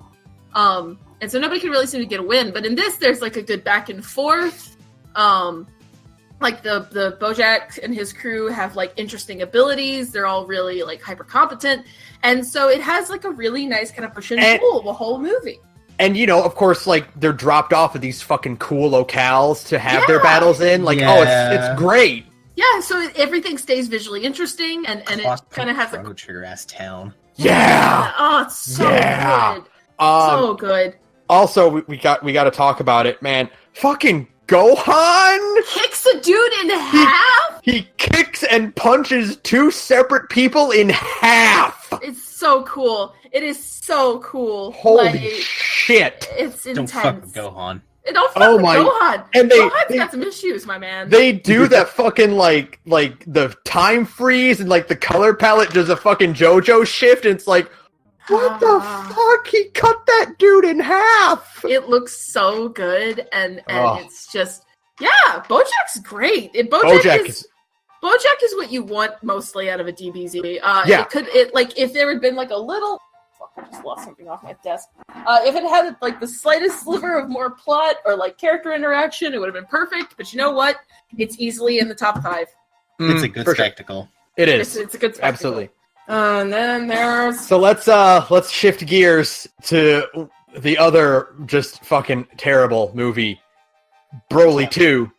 B: And so nobody can really seem to get a win. But in this, there's like a good back and forth. Like the Bojack and his crew have like interesting abilities. They're all really like hyper competent. And so it has like a really nice kind of push and pull the whole movie.
A: And you know, of course, like they're dropped off of these fucking cool locales to have their battles in. Like, it's great. Yeah,
B: so everything stays visually interesting, and it kind of has a
C: trigger ass town.
A: Yeah.
B: Oh, it's so good. So good.
A: Also, we got to talk about it, man. Fucking Gohan
B: kicks a dude in half.
A: He kicks and punches two separate people in half.
B: It's so cool. It is so cool.
A: Holy shit!
B: It's intense.
C: Don't fuck with Gohan.
B: Don't fuck with Gohan. And Gohan's got some issues, my man.
A: They do that fucking like the time freeze and like the color palette does a fucking JoJo shift, and it's like, what the fuck? He cut that dude in half!
B: It looks so good, and it's just, Bojack's great. Bojack is what you want mostly out of a DBZ. If there had been like a little... Fuck, I just lost something off my desk. If it had like the slightest sliver of more plot or like character interaction, it would have been perfect. But you know what? It's easily in the top 5.
C: It's a good spectacle.
A: It is.
B: It's a good spectacle.
A: Absolutely.
B: And then there's...
A: So let's shift gears to the other just fucking terrible movie, Broly 2.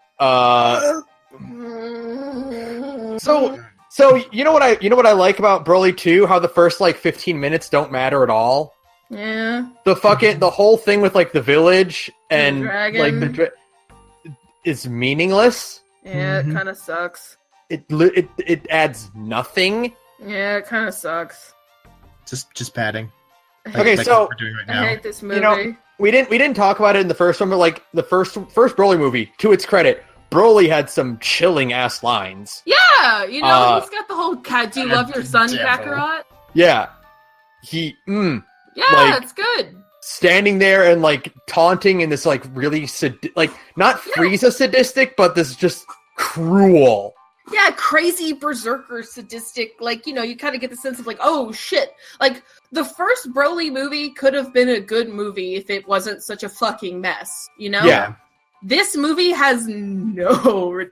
A: So you know what I like about Broly 2? How the first like 15 minutes don't matter at all.
B: Yeah.
A: The whole thing with like the village and
B: like
A: the is meaningless.
B: Yeah, it kind of sucks.
A: It adds nothing.
B: Yeah, it kind of sucks.
C: Just padding.
A: Like, so
C: we're doing right now.
B: I hate this movie.
A: You know, we didn't talk about it in the first one, but like the first Broly movie, to its credit, Broly had some chilling ass lines.
B: Yeah, he's got the whole "Do you love your son, Kakarot?"
A: Yeah,
B: Yeah,
A: like,
B: it's good.
A: Standing there and like taunting in this like really not Frieza sadistic, but this just cruel.
B: Yeah, crazy berserker sadistic. Like, you kind of get the sense of like, oh shit. Like, the first Broly movie could have been a good movie if it wasn't such a fucking mess,
A: Yeah.
B: This movie has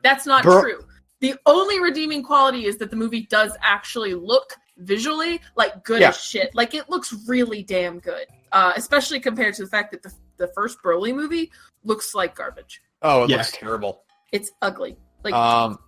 B: that's not true. The only redeeming quality is that the movie does actually look visually like good as shit. Like, it looks really damn good. Especially compared to the fact that the first Broly movie looks like garbage.
A: Oh, it looks terrible.
B: It's ugly. Like,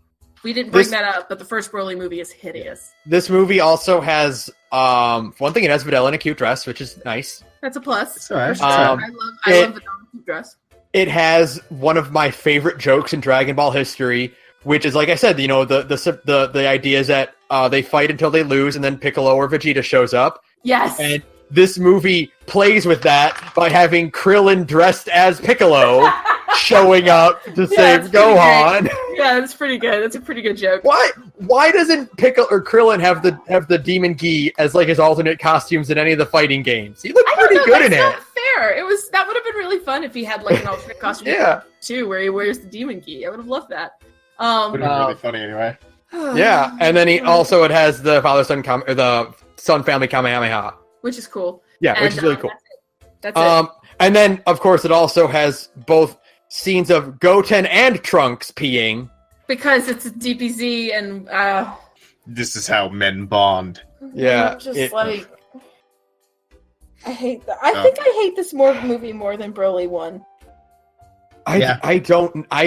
B: we didn't bring that up, but the first Broly movie is hideous.
A: This movie also has, one thing, it has Videl in a cute dress, which is nice.
B: That's a plus.
C: All right.
B: Sure. I love Videl in a cute dress.
A: It has one of my favorite jokes in Dragon Ball history, which is, like I said, the idea is that they fight until they lose, and then Piccolo or Vegeta shows up.
B: Yes.
A: And this movie plays with that by having Krillin dressed as Piccolo showing up to save Gohan.
B: Yeah, that's pretty good. That's a pretty good joke.
A: Why doesn't Piccolo or Krillin have the Demon Gi as like his alternate costumes in any of the fighting games? He looked pretty good in it.
B: That's not fair. That would have been really fun if he had like an alternate costume too, where he wears the Demon Gi. I would have loved that.
C: Would have been really funny anyway.
A: Yeah, and then it has the the son family Kamehameha,
B: which is cool.
A: Yeah, which is really cool.
B: That's it.
A: And then of course it also has both scenes of Goten and Trunks peeing.
B: Because it's a DBZ and
C: this is how men bond.
A: Yeah.
B: I hate that. I think I hate this movie more than Broly 1.
A: I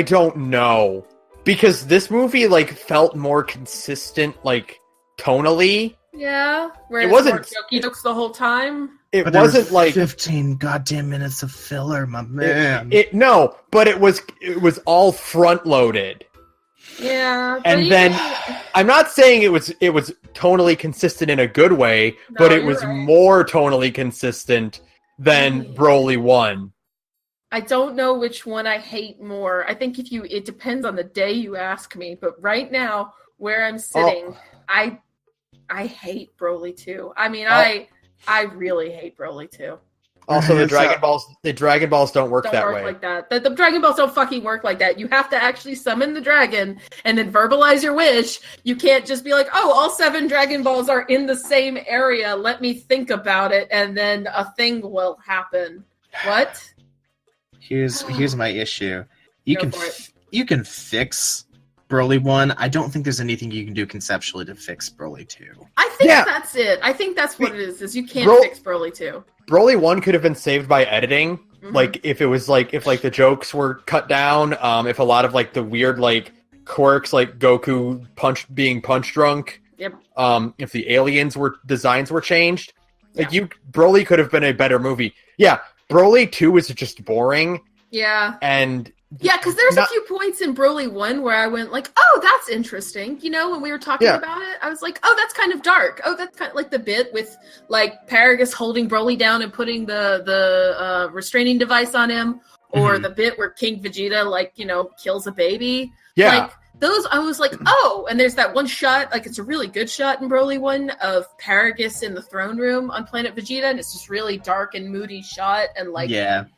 A: don't know. Because this movie like felt more consistent, like tonally.
B: Yeah.
A: It wasn't
B: jokey jokes the whole time.
A: It wasn't like
C: 15 goddamn minutes of filler, my man.
A: But it was all front loaded.
B: Yeah.
A: And then I'm not saying it was tonally consistent in a good way, but it was more tonally consistent than Broly 1.
B: I don't know which one I hate more. I think it depends on the day you ask me, but right now where I'm sitting, I hate Broly 2. I mean, I really hate Broly 2.
A: Also, the Dragon Balls don't work that way.
B: Like that. The Dragon Balls don't fucking work like that. You have to actually summon the dragon and then verbalize your wish. You can't just be like, oh, all 7 Dragon Balls are in the same area. Let me think about it, and then a thing will happen. What?
C: Here's my issue. You can fix Broly 1. I don't think there's anything you can do conceptually to fix Broly 2.
B: I think that's it. I think that's what it is you can't fix Broly 2.
A: Broly 1 could have been saved by editing. Mm-hmm. Like, if the jokes were cut down, if a lot of, like, the weird, like, quirks, like Goku being punch drunk, if the aliens designs were changed, Broly could have been a better movie. Yeah, Broly 2 is just boring.
B: Yeah.
A: And
B: because there's a few points in Broly 1 where I went like, oh, that's interesting. When we were talking about it, I was like, oh, that's kind of dark. Oh, that's kind of like the bit with like Paragus holding Broly down and putting the restraining device on him, or the bit where King Vegeta kills a baby. Yeah. Like, those, I was like, oh, and there's that one shot, like, it's a really good shot in Broly 1 of Paragus in the throne room on Planet Vegeta, and it's just really dark and moody shot, and, like,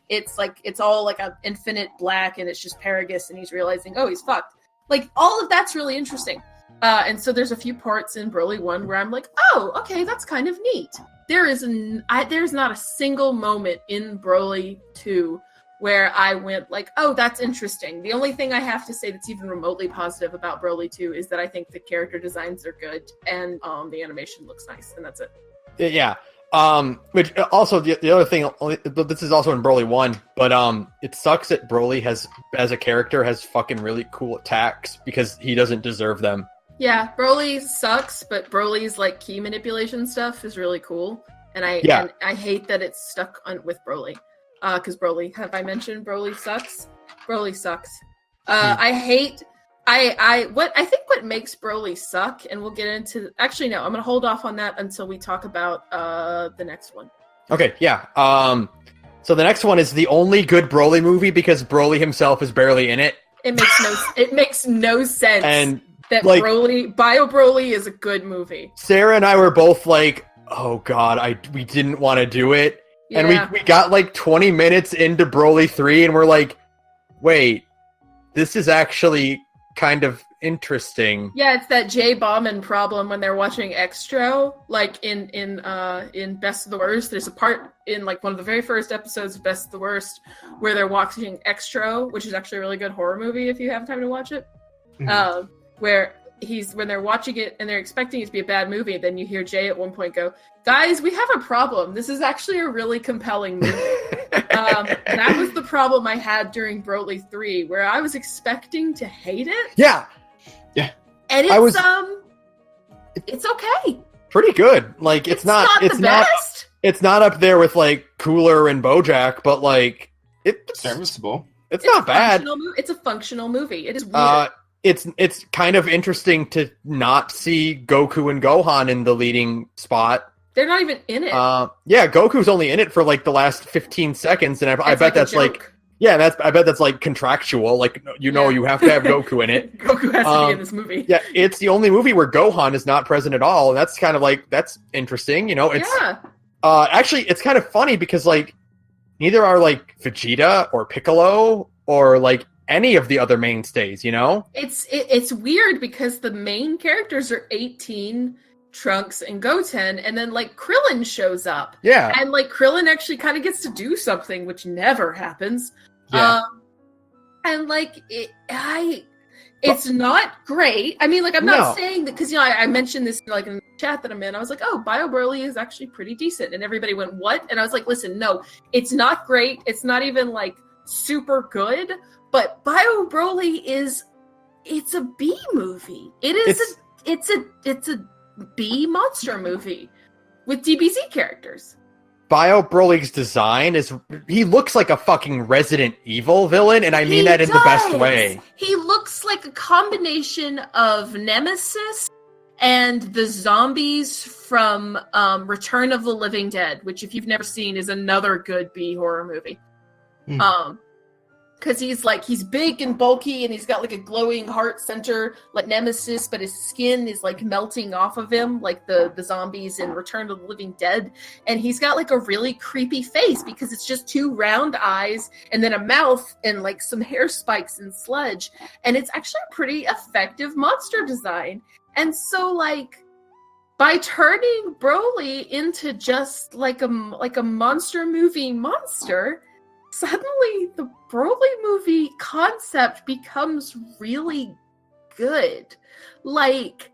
B: it's all, like, an infinite black, and it's just Paragus, and he's realizing, oh, he's fucked. Like, all of that's really interesting. And so there's a few parts in Broly 1 where I'm like, oh, okay, that's kind of neat. There's not a single moment in Broly 2 where I went like, oh, that's interesting. The only thing I have to say that's even remotely positive about Broly 2 is that I think the character designs are good and the animation looks nice, and that's it.
A: Yeah. Which also the other thing, but this is also in Broly 1, but it sucks that Broly as a character has fucking really cool attacks because he doesn't deserve them.
B: Yeah, Broly sucks, but Broly's like key manipulation stuff is really cool, and I hate that it's stuck with Broly. Because Broly, have I mentioned Broly sucks? Broly sucks. I think what makes Broly suck, and we'll get into. Actually, no, I'm gonna hold off on that until we talk about the next one.
A: Okay, yeah. So the next one is the only good Broly movie because Broly himself is barely in it.
B: It makes no sense.
A: And
B: that
A: like,
B: Bio Broly is a good movie.
A: Sarah and I were both like, oh god, we didn't want to do it. Yeah. And we got like 20 minutes into Broly 3 and we're like, wait, this is actually kind of interesting.
B: Yeah, it's that Jay Bauman problem when they're watching Extra, like in Best of the Worst. There's a part in like one of the very first episodes of Best of the Worst where they're watching Extra, which is actually a really good horror movie if you have time to watch it. Mm-hmm. Where when they're watching it and they're expecting it to be a bad movie, then you hear Jay at one point go, "Guys, we have a problem. This is actually a really compelling movie." That was the problem I had during Broly 3, where I was expecting to hate it.
A: Yeah.
B: And it's okay.
A: Pretty good. Like it's not up there with like Cooler and BoJack, but like it's
C: serviceable.
A: It's not bad.
B: It's a functional movie. It is weird.
A: It's kind of interesting to not see Goku and Gohan in the leading spot.
B: They're not even in it.
A: Yeah, Goku's only in it for like the last 15 seconds, and I bet that's like, yeah, I bet that's like contractual. Like you have to have Goku in it.
B: Goku has to be in this movie.
A: Yeah, it's the only movie where Gohan is not present at all, and that's kind of like that's interesting. It's actually it's kind of funny because like neither are like Vegeta or Piccolo or like any of the other mainstays,
B: It's weird because the main characters are 18, Trunks and Goten, and then like Krillin shows up.
A: Yeah.
B: And like Krillin actually kind of gets to do something, which never happens.
A: Yeah.
B: And like it's not great. I mean, like I'm not saying that because I mentioned this like in the chat that I'm in. I was like, oh, Bio Broly is actually pretty decent, and everybody went, what? And I was like, listen, no, it's not great. It's not even like super good. But Bio Broly it's a B movie. It's a B monster movie with DBZ characters.
A: Bio Broly's design he looks like a fucking Resident Evil villain, and I mean that in the best way.
B: He looks like a combination of Nemesis and the zombies from Return of the Living Dead, which if you've never seen is another good B horror movie. Because he's big and bulky, and he's got like a glowing heart center like Nemesis, but his skin is like melting off of him like the zombies in Return of the Living Dead. And he's got like a really creepy face because it's just two round eyes and then a mouth and like some hair spikes and sludge. And it's actually a pretty effective monster design. And so like by turning Broly into just like a monster movie monster, suddenly the Broly movie concept becomes really good. Like,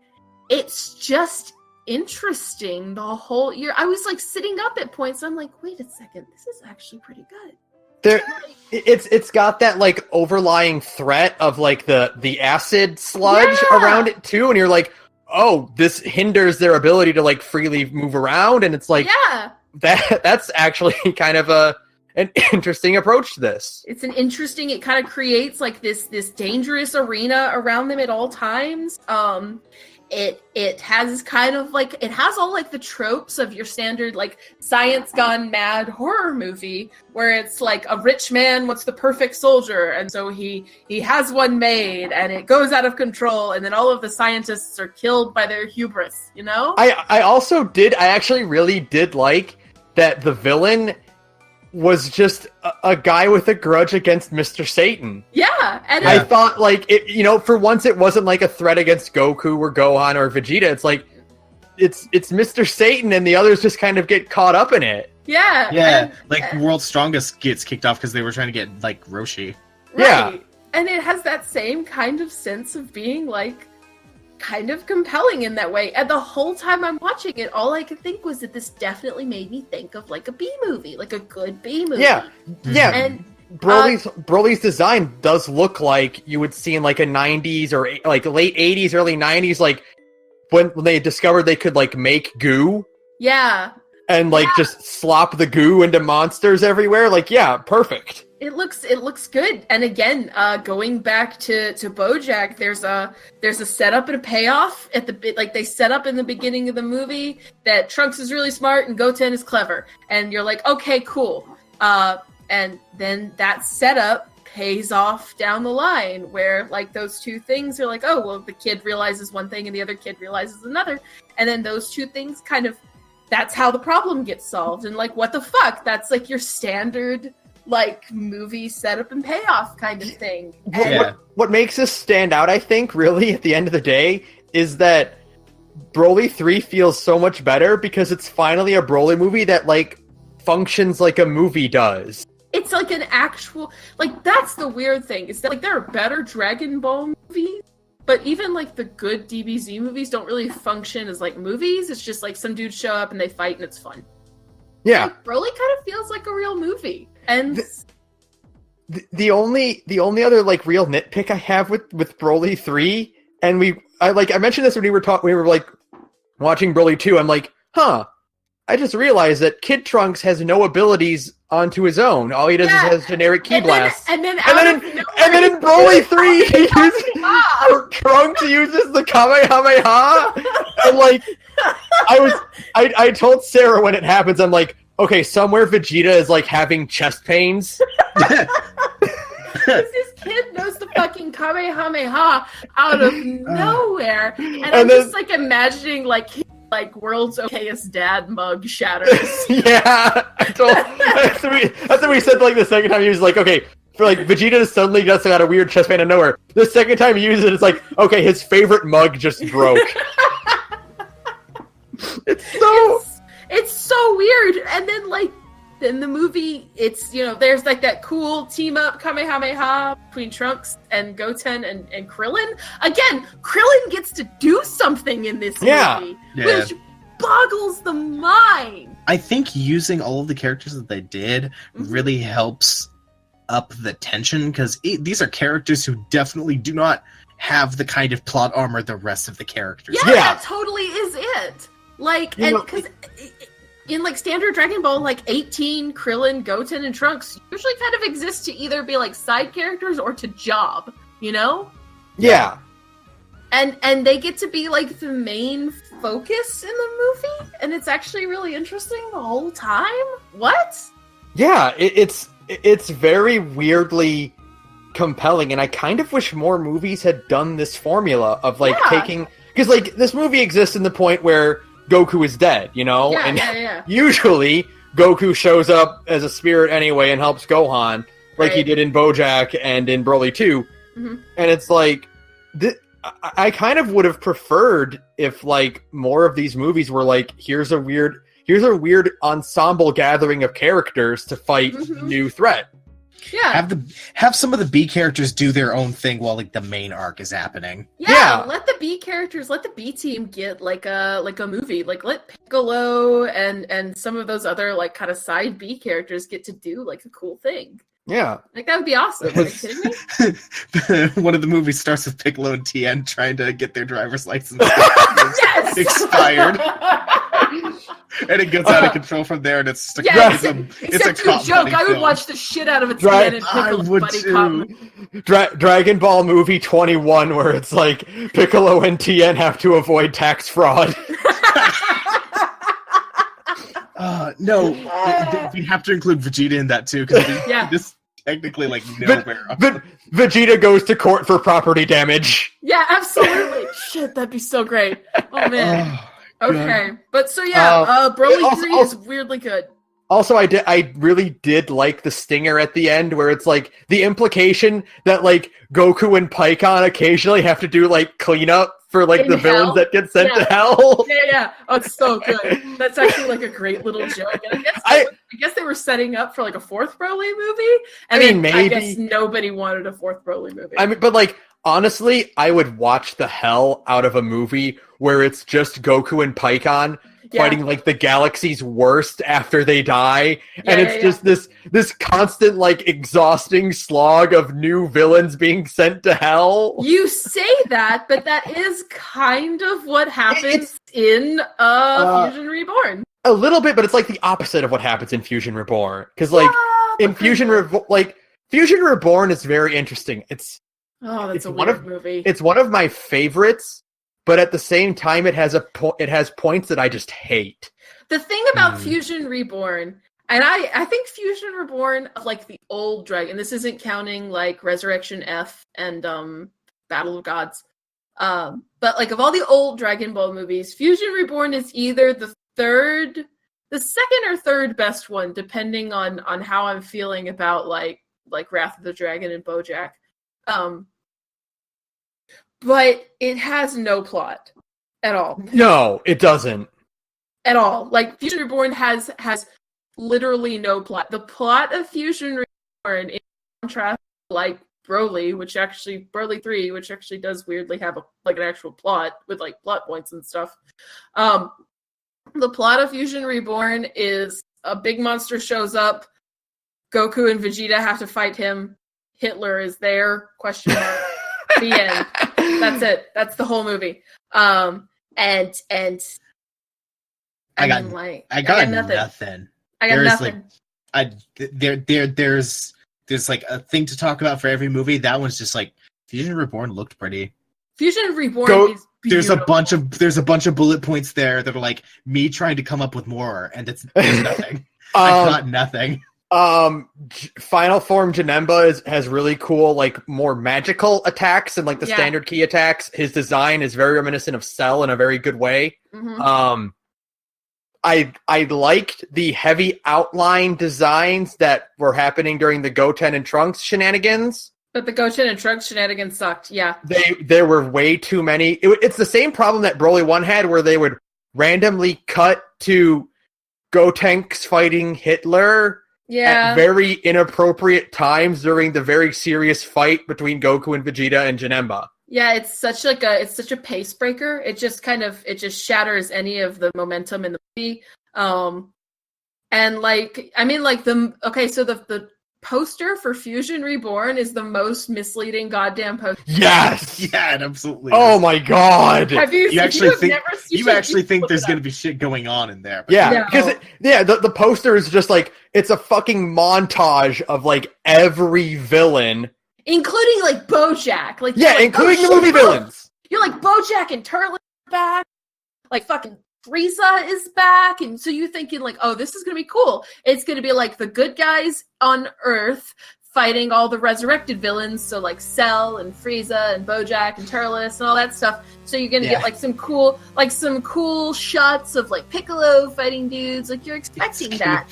B: it's just interesting the whole year. I was like sitting up at points, I'm like, wait a second, this is actually pretty good.
A: It's got that like overlying threat of like the acid sludge around it too, and you're like, oh, this hinders their ability to like freely move around, and it's like that's actually kind of an interesting approach to this. It
B: kind of creates like this dangerous arena around them at all times. It has kind of like, it has all like the tropes of your standard like science gone mad horror movie where it's like a rich man wants the perfect soldier, and so he has one made and it goes out of control, and then all of the scientists are killed by their hubris,
A: I actually really did like that the villain was just a guy with a grudge against Mr. Satan.
B: Yeah. And
A: I thought, like, for once it wasn't like a threat against Goku or Gohan or Vegeta. It's like, it's Mr. Satan and the others just kind of get caught up in it.
B: Yeah.
C: Yeah, World's Strongest gets kicked off because they were trying to get, like, Roshi.
B: Right. Yeah. And it has that same kind of sense of being, like, kind of compelling in that way. And the whole time I'm watching it, all I could think was that this definitely made me think of like a B movie, like a good B movie.
A: Yeah. And Broly's design does look like you would see in like a 90s or like late 80s, early 90s, like when they discovered they could like make goo.
B: Yeah.
A: And like just slop the goo into monsters everywhere. Like, yeah, perfect.
B: It looks good. And again, going back to BoJack, there's a setup and a payoff at they set up in the beginning of the movie that Trunks is really smart and Goten is clever, and you're like, okay, cool. And then that setup pays off down the line where like those two things are like, oh, well, the kid realizes one thing and the other kid realizes another. And then those two things kind of, that's how the problem gets solved. And like, what the fuck? That's like your standard like movie setup and payoff kind of thing.
A: What makes this stand out, I think, really at the end of the day, is that Broly 3 feels so much better because it's finally a Broly movie that like functions like a movie does.
B: It's like an actual, like, that's the weird thing. Is that, like, there are better Dragon Ball movies, but even, like, the good DBZ movies don't really function as, like, movies. It's just, like, some dudes show up and they fight and it's fun.
A: Yeah.
B: Like, Broly kind of feels like a real movie. And
A: the only other, like, real nitpick I have with Broly 3, and I mentioned this when we were, like, watching Broly 2, I'm like, I just realized that Kid Trunks has no abilities onto his own. All he does is has generic ki blasts.
B: And then
A: in Broly 3, he uses Trunks uses the Kamehameha. And like, I told Sarah when it happens, I'm like, okay, somewhere Vegeta is like having chest pains.
B: This kid knows the fucking Kamehameha out of nowhere, and I'm just like imagining like world's okayest dad mug shatters.
A: Yeah, that's what we said like the second time he was like, okay, for like Vegeta suddenly just got a weird chest pain out of nowhere. The second time he uses it, it's like, okay, his favorite mug just broke.
B: It's so weird. And then like in the movie, it's, you know, there's like that cool team up Kamehameha between Trunks and Goten and Krillin. Again, Krillin gets to do something in this movie, which boggles the mind.
C: I think using all of the characters that they did really helps up the tension, because these are characters who definitely do not have the kind of plot armor the rest of the characters.
B: Yeah, that totally is it. Like, and because in like standard Dragon Ball, like 18 Krillin, Goten, and Trunks usually kind of exist to either be like side characters or to job, you know?
A: Yeah.
B: And they get to be like the main focus in the movie, and it's actually really interesting the whole time. What?
A: Yeah, it's very weirdly compelling, and I kind of wish more movies had done this formula of like taking, because like this movie exists in the point where Goku is dead, you know? Usually Goku shows up as a spirit anyway and helps Gohan, like he did in BoJack and in Broly 2. And it's like, I kind of would have preferred if like more of these movies were like, here's a weird ensemble gathering of characters to fight new threat.
B: Yeah.
C: Have some of the B characters do their own thing while like the main arc is happening.
B: Yeah. Let the B characters, let the B team get like a movie. Like let Piccolo and some of those other like kind of side B characters get to do like a cool thing.
A: Yeah.
B: Like that would be awesome. Are you kidding me?
C: One of the movies starts with Piccolo and Tien trying to get their driver's license expired. And it gets out of control from there, and it's just it's a
B: joke. I would watch the shit out of a Tien and Piccolo buddy cop.
A: Dragon Ball movie 21, where it's like Piccolo and Tien have to avoid tax fraud.
C: No, we have to include Vegeta in that too, because this technically like nowhere.
A: Vegeta goes to court for property damage.
B: Yeah, absolutely. Shit, that'd be so great. Oh man. Okay, but so Broly 3 is weirdly good.
A: Also, I really did like the stinger at the end, where it's like the implication that like Goku and Pikkon occasionally have to do like cleanup for like the villains that get sent to hell.
B: Yeah. Oh, it's so good. That's actually like a great little joke. And I guess they were setting up for like a fourth Broly movie. And I guess nobody wanted a fourth Broly movie.
A: I mean, but like honestly, I would watch the hell out of a movie where it's just Goku and Pikkon fighting like the galaxy's worst after they die, and it's just this constant like exhausting slog of new villains being sent to hell.
B: You say that, but that is kind of what happens in Fusion Reborn.
A: A little bit, but it's like the opposite of what happens in Fusion Reborn, because like in Fusion Reborn is very interesting. It's
B: a weird movie.
A: It's one of my favorites. But at the same time, it has points that I just hate.
B: The thing about Fusion Reborn, And I think Fusion Reborn of like the old Dragon. This isn't counting like Resurrection F and Battle of Gods. But like of all the old Dragon Ball movies, Fusion Reborn is either the second or third best one, depending on how I'm feeling about like Wrath of the Dragon and BoJack. But it has no plot at all.
A: No, it doesn't.
B: At all. Like Fusion Reborn has literally no plot. The plot of Fusion Reborn, in contrast to like Broly 3, which actually does weirdly have an actual plot with like plot points and stuff. The plot of Fusion Reborn is a big monster shows up, Goku and Vegeta have to fight him, Hitler is there, question mark, the end. That's it. That's the whole movie. And
C: I got nothing. I got nothing. There's like a thing to talk about for every movie. That one's just like Fusion Reborn looked pretty.
B: Fusion Reborn is beautiful.
C: There's a bunch of bullet points there that are like me trying to come up with more, and there's nothing. I got nothing.
A: Final Form Janemba has really cool, like more magical attacks and like the standard key attacks. His design is very reminiscent of Cell in a very good way.
B: Mm-hmm.
A: I liked the heavy outline designs that were happening during the Goten and Trunks shenanigans.
B: But the Goten and Trunks shenanigans sucked, yeah.
A: There were way too many. It's the same problem that Broly 1 had, where they would randomly cut to Gotenks fighting Hitler at very inappropriate times during the very serious fight between Goku and Vegeta and Janemba.
B: Yeah, it's such a pace breaker. It just shatters any of the momentum in the movie. And like, I mean, like so the poster for Fusion Reborn is the most misleading goddamn poster.
A: Yes,
C: yeah, it absolutely.
A: Oh my god!
C: You actually think there's gonna be shit going on in there?
A: Yeah, because the poster is just like it's a fucking montage of like every villain.
B: Including, like, BoJack. Like,
A: including the movie villains.
B: You're like, BoJack and Turtle are back. Like, fucking Frieza is back. And so you're thinking, like, oh, this is going to be cool. It's going to be, like, the good guys on Earth fighting all the resurrected villains. So, like, Cell and Frieza and BoJack and Turles and all that stuff. So you're going to get, like, some cool shots of, like, Piccolo fighting dudes. Like, you're expecting that.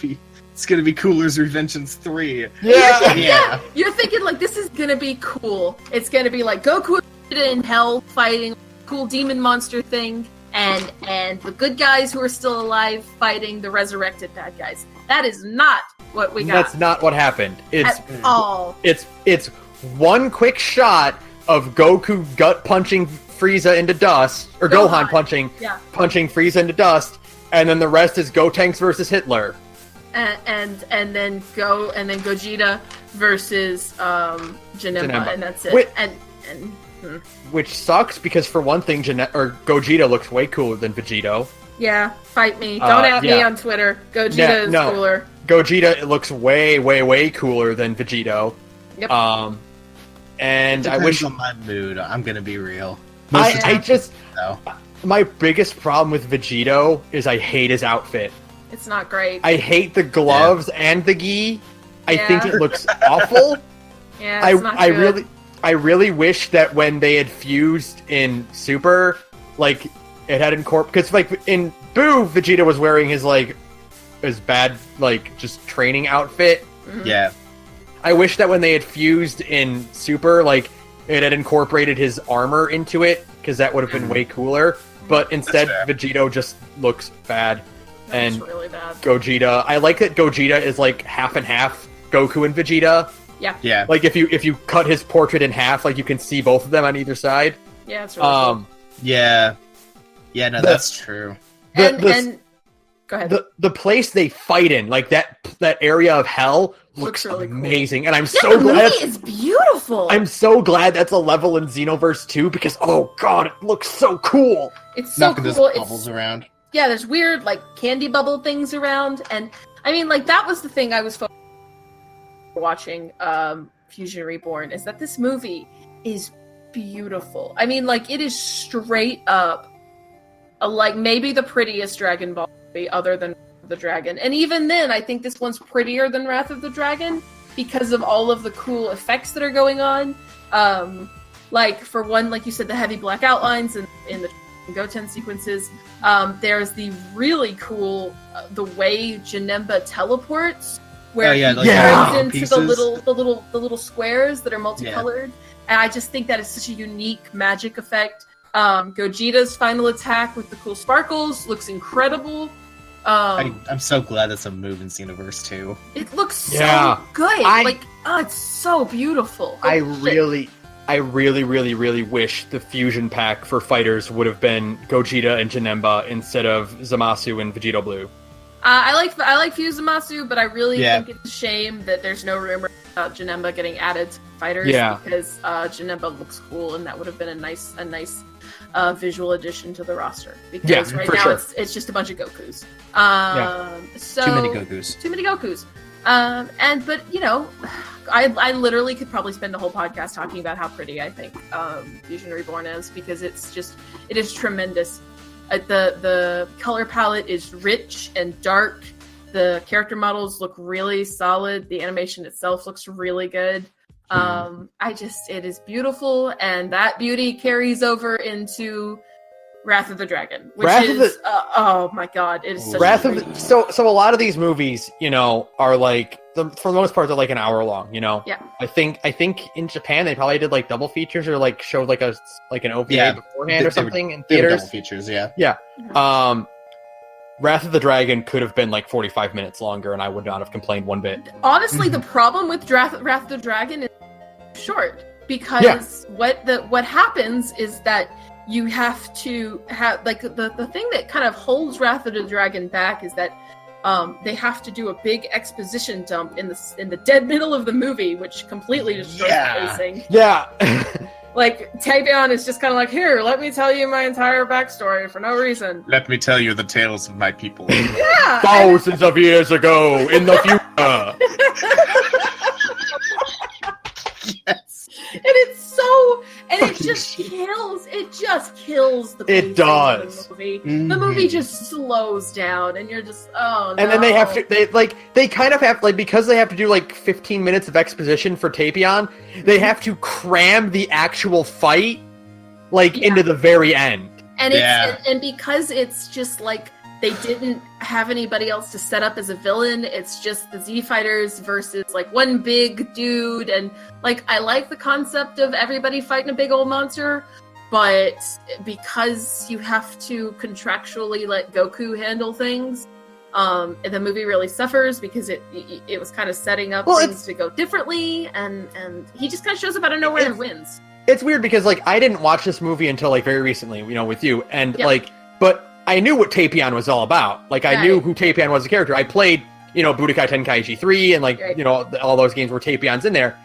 C: It's gonna be Cooler's Revengeance 3.
B: Yeah. You're thinking like this is gonna be cool. It's gonna be like Goku in hell fighting cool demon monster thing, and the good guys who are still alive fighting the resurrected bad guys. That is not what we got.
A: That's not what happened.
B: At all.
A: It's one quick shot of Goku gut punching Frieza into dust, or Gohan punching Frieza into dust, and then the rest is Gotenks versus Hitler.
B: And then Gogeta versus Janemba, and that's it.
A: Which sucks because for one thing, Gogeta looks way cooler than Vegito.
B: Yeah, fight me. Don't at me on Twitter. Gogeta is cooler.
A: Gogeta looks way, way, way cooler than Vegito.
B: Yep.
A: And I wish
C: on my mood. I'm gonna be real.
A: My biggest problem with Vegito is I hate his outfit.
B: It's not great.
A: I hate the gloves and the gi. I think it looks awful.
B: Yeah, it's not good.
A: I really wish that when they had fused in Super, like it had incorporated, because like in Boo, Vegeta was wearing his bad like just training outfit.
B: Mm-hmm.
C: Yeah.
A: I wish that when they had fused in Super, like it had incorporated his armor into it, because that would have been way cooler. But instead, Vegito just looks bad. And
B: really bad.
A: Gogeta, I like that Gogeta is like half and half Goku and Vegeta.
B: Yeah.
A: Like if you cut his portrait in half, like you can see both of them on either side.
B: Yeah, it's really cool.
C: Yeah. Yeah, no, that's true.
B: And go ahead.
A: The place they fight in, like that area of hell, looks really amazing, cool. And I'm so glad
B: it's beautiful.
A: I'm so glad that's a level in Xenoverse 2 because oh god, it looks so cool.
B: It's so cool.
C: There's bubbles around.
B: Yeah, there's weird, like, candy bubble things around, and, I mean, like, that was the thing I was watching Fusion Reborn, is that this movie is beautiful. I mean, like, it is straight up, like, maybe the prettiest Dragon Ball movie, other than the Dragon. And even then, I think this one's prettier than Wrath of the Dragon because of all of the cool effects that are going on. Like, for one, like you said, the heavy black outlines in the Goten sequences. There's the really cool, the way Janemba teleports, where he turns into the little squares that are multicolored. Yeah. And I just think that is such a unique magic effect. Gogeta's final attack with the cool sparkles looks incredible.
C: I'm so glad that's a move in Xenoverse too.
B: It looks so good. It's so beautiful.
A: I really wish the fusion pack for fighters would have been Gogeta and Janemba instead of Zamasu and Vegito Blue.
B: I like Fuse Zamasu, but I really think it's a shame that there's no rumor about Janemba getting added to fighters because Janemba looks cool, and that would have been a nice visual addition to the roster. Because right now it's just a bunch of Gokus. So
C: too many Gokus.
B: But you know, I literally could probably spend the whole podcast talking about how pretty I think Fusion Reborn is, because it is tremendous. The color palette is rich and dark. The character models look really solid. The animation itself looks really good. It is beautiful, and that beauty carries over into Wrath of the Dragon, which oh my god, it is such
A: so a lot of these movies, you know, are like for the most part they're like an hour long, you know.
B: Yeah.
A: I think in Japan they probably did like double features or like showed like an OVA beforehand or something in theaters.
C: Double features, yeah.
A: Yeah. Wrath of the Dragon could have been like 45 minutes longer, and I would not have complained one bit.
B: Honestly, the problem with Wrath of the Dragon is short, because what happens is that you have to have, like, the thing that kind of holds Wrath of the Dragon back is that they have to do a big exposition dump in the dead middle of the movie, which completely destroys the pacing.
A: Yeah.
B: Like, Taebyun is just kind of like, here, let me tell you my entire backstory for no reason.
C: Let me tell you the tales of my people.
B: Yeah!
A: Thousands of years ago, in the future.
C: Yes.
B: And it's so, and it just kills the pacing.
A: It does.
B: Of the movie. Mm-hmm. The movie just slows down, and you're just, oh no.
A: And then they kind of have, like, because they have to do like 15 minutes of exposition for Taebyun, they have to cram the actual fight into the very end.
B: And and because it's just like they didn't have anybody else to set up as a villain, it's just the Z Fighters versus like one big dude, and like I like the concept of everybody fighting a big old monster, but because you have to contractually let Goku handle things, the movie really suffers because it was kind of setting up things to go differently, and he just kind of shows up out of nowhere and wins.
A: It's weird because like I didn't watch this movie until like very recently, you know, with you, and but I knew what Taebyun was all about. Like, I knew who Taebyun was as a character. I played, you know, Budokai Tenkaichi 3 and, like, you know, all those games where Taebyun's in there.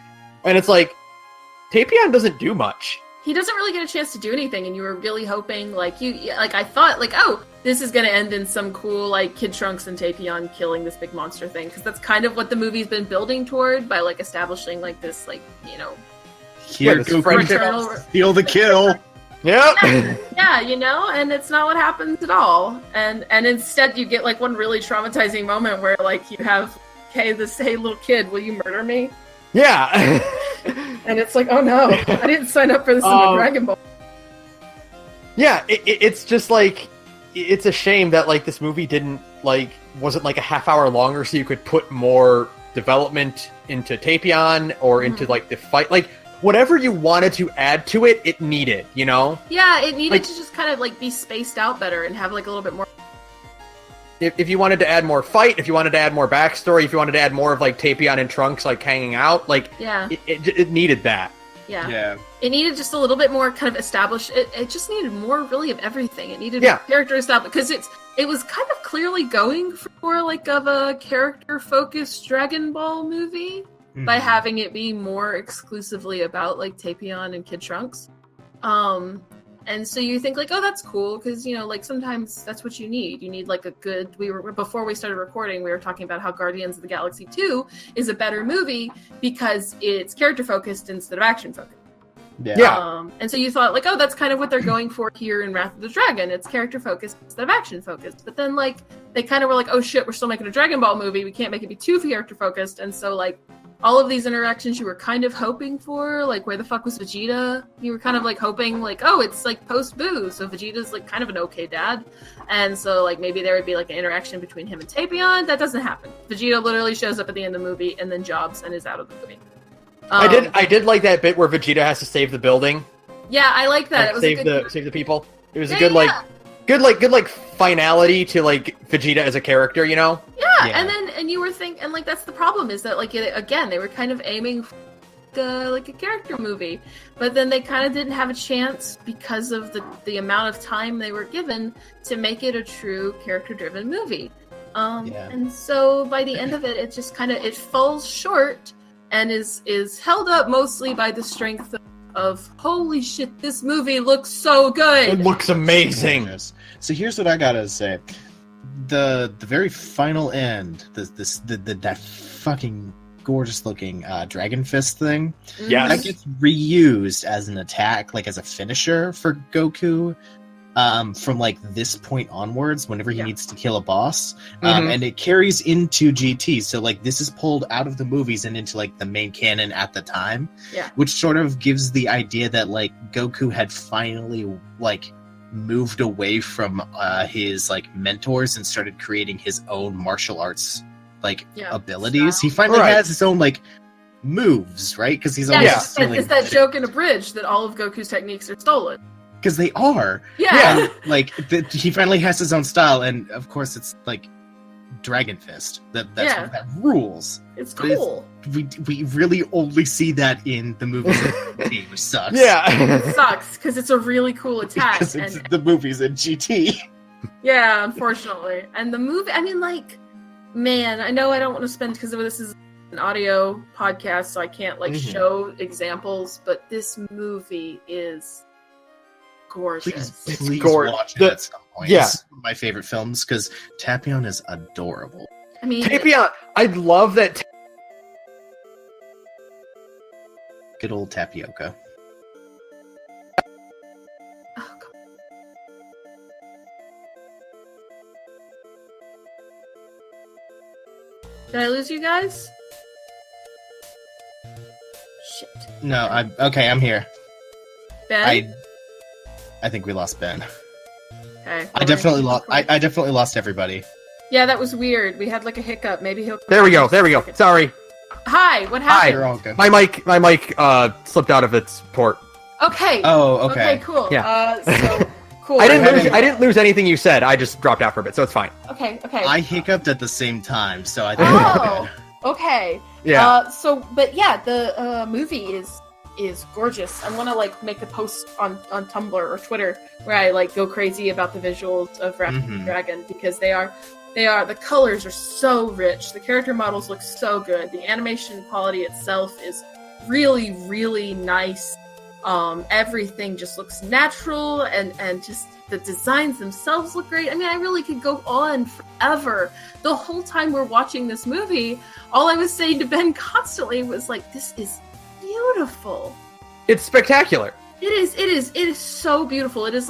A: And it's like, Taebyun doesn't do much.
B: He doesn't really get a chance to do anything, and you were really hoping, I thought, like, oh, this is going to end in some cool, like, Kid Trunks and Taebyun killing this big monster thing. Because that's kind of what the movie's been building toward by, like, establishing, like, this, like, you know...
C: Here, Goku, steal the kill!
A: Yep.
B: Yeah, you know, and it's not what happens at all. And instead you get like one really traumatizing moment where like you have, hey little kid, will you murder me?
A: Yeah.
B: And it's like, oh no, I didn't sign up for this in the Dragon Ball.
A: Yeah, it's just like, it's a shame that like this movie wasn't like a half hour longer so you could put more development into Taebyun or into like the fight. Like, whatever you wanted to add to it, it needed, you know?
B: Yeah, it needed to just kind of, like, be spaced out better and have, like, a little bit more...
A: If you wanted to add more fight, if you wanted to add more backstory, if you wanted to add more of, like, Taebyun and Trunks, like, hanging out, like, it needed that.
B: Yeah. It needed just a little bit more kind of established... It just needed more, really, of everything. It needed character establishment, because it was kind of clearly going for more, like, of a character-focused Dragon Ball movie. By having it be more exclusively about, like, Taebyun and Kid Trunks. And so you think, like, oh, that's cool, because, you know, like, sometimes that's what you need. You need, like, a good... Before we started recording, we were talking about how Guardians of the Galaxy 2 is a better movie because it's character-focused instead of action-focused.
A: Yeah.
B: And so you thought, like, oh, that's kind of what they're going for here in Wrath of the Dragon. It's character focused instead of action focused. But then, like, they kind of were like, oh shit, we're still making a Dragon Ball movie. We can't make it be too character focused. And so, like, all of these interactions you were kind of hoping for, like, where the fuck was Vegeta? You were kind of, like, hoping, like, oh, it's, like, post-Boo, so Vegeta's, like, kind of an okay dad. And so, like, maybe there would be, like, an interaction between him and Tapion. That doesn't happen. Vegeta literally shows up at the end of the movie and then jobs and is out of the movie.
A: I did like that bit where Vegeta has to save the building.
B: Yeah, I like that.
A: Like,
B: it was
A: save the people. It was a good good finality to like Vegeta as a character, you know?
B: Yeah. And you were thinking, and like that's the problem is that like again they were kind of aiming for like a character movie, but then they kind of didn't have a chance because of the amount of time they were given to make it a true character-driven movie. And so by the end of it, it just kind of it falls short and is held up mostly by the strength of holy shit, this movie looks so good.
A: It looks amazing.
C: So here's what I gotta say: the very final end, that fucking gorgeous looking dragon fist thing, that gets reused as an attack, like as a finisher for Goku. From like this point onwards, whenever he needs to kill a boss, and it carries into GT. So like this is pulled out of the movies and into like the main canon at the time, which sort of gives the idea that like Goku had finally like moved away from his like mentors and started creating his own martial arts like abilities. He finally has his own like moves, right? Because he's always stealing.
B: It's that joke in a bridge that all of Goku's techniques are stolen.
C: Because they are.
B: Yeah.
C: And, like, he finally has his own style, and of course it's, like, Dragon Fist. That rules.
B: It's cool.
C: We really only see that in the movies, which sucks.
A: Yeah.
B: It sucks, because it's a really cool attack.
C: Because it's the movies in GT.
B: Yeah, unfortunately. And the movie, I mean, like, man, I know I don't want to spend, because this is an audio podcast, so I can't, like, show examples, but this movie is gorgeous.
C: Please watch it at some point.
A: Yeah.
C: It's one of my favorite films because Tapion is adorable.
B: I mean,
A: Tapion, I love that.
C: Good old Tapioca.
B: Oh, God. Did I lose you guys? Shit.
C: No, I'm here.
B: Ben?
C: I think we lost Ben.
B: Okay.
C: I definitely lost. I definitely lost everybody.
B: Yeah, that was weird. We had like a hiccup. Maybe he'll.
A: There we go. Sorry.
B: Hi. What happened?
C: You're all good.
A: My mic slipped out of its port.
B: Okay.
C: Oh, okay.
B: Okay. Cool.
A: Yeah.
B: So cool.
A: I didn't lose anything you said. I just dropped out for a bit, so it's fine.
B: Okay.
C: I hiccuped at the same time, so I think we're good.
B: Okay.
A: Yeah.
B: But yeah, the movie is gorgeous. I want to like make a post on Tumblr or Twitter where I like go crazy about the visuals of Wrath of the Dragon because they are the colors are so rich. The character models look so good. The animation quality itself is really, really nice. Everything just looks natural and just the designs themselves look great. I mean, I really could go on forever. The whole time we're watching this movie, all I was saying to Ben constantly was like, this is beautiful.
A: It's spectacular.
B: It is so beautiful. It is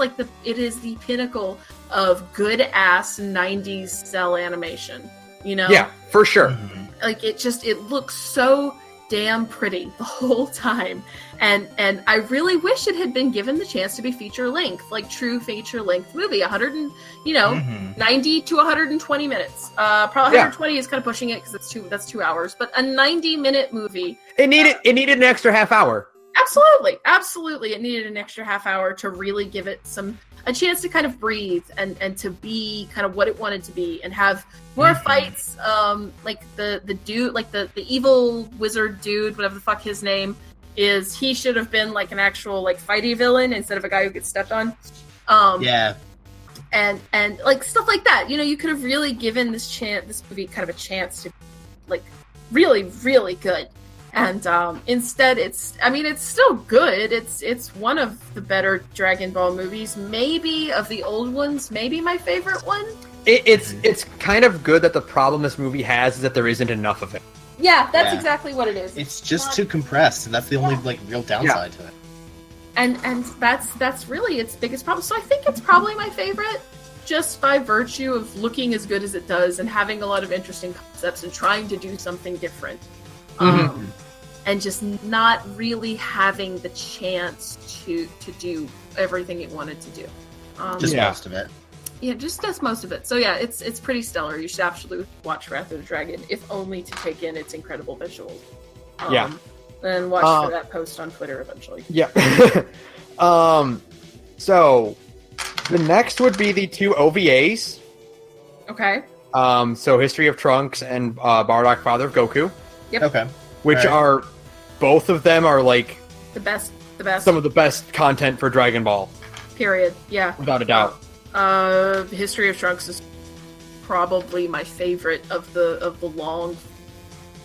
B: the pinnacle of good ass 90s cell animation, you know?
A: Yeah, for sure.
B: Like it looks so damn pretty the whole time. And I really wish it had been given the chance to be feature length, like true feature length movie, 90 to 120 minutes. Probably 120 is kind of pushing it because that's 2 hours, but a 90-minute movie.
A: It needed an extra half hour.
B: Absolutely. It needed an extra half hour to really give it a chance to kind of breathe and to be kind of what it wanted to be and have more fights. Like the dude, like the evil wizard dude, whatever the fuck his name is, he should have been like an actual like fighty villain instead of a guy who gets stepped on. And like stuff like that. You know, you could have really given this movie kind of a chance to like really, really good. And instead, it's still good. It's one of the better Dragon Ball movies, maybe of the old ones, maybe my favorite one.
A: It's kind of good that the problem this movie has is that there isn't enough of it.
B: Yeah, that's exactly what it is.
C: It's just too compressed, and that's the only like real downside to it.
B: And that's really its biggest problem. So I think it's probably my favorite, just by virtue of looking as good as it does and having a lot of interesting concepts and trying to do something different. And just not really having the chance to do everything it wanted to do.
C: Most of it.
B: Yeah, just does most of it. So yeah, it's pretty stellar. You should absolutely watch Wrath of the Dragon, if only to take in its incredible visuals. And watch for that post on Twitter eventually.
A: Yeah. So the next would be the 2 OVAs.
B: Okay.
A: So History of Trunks and Bardock, Father of Goku.
B: Yep.
C: Okay.
A: Which are, both of them are like
B: the best.
A: Some of the best content for Dragon Ball.
B: Period. Yeah.
A: Without a doubt.
B: History of Trunks is probably my favorite of the long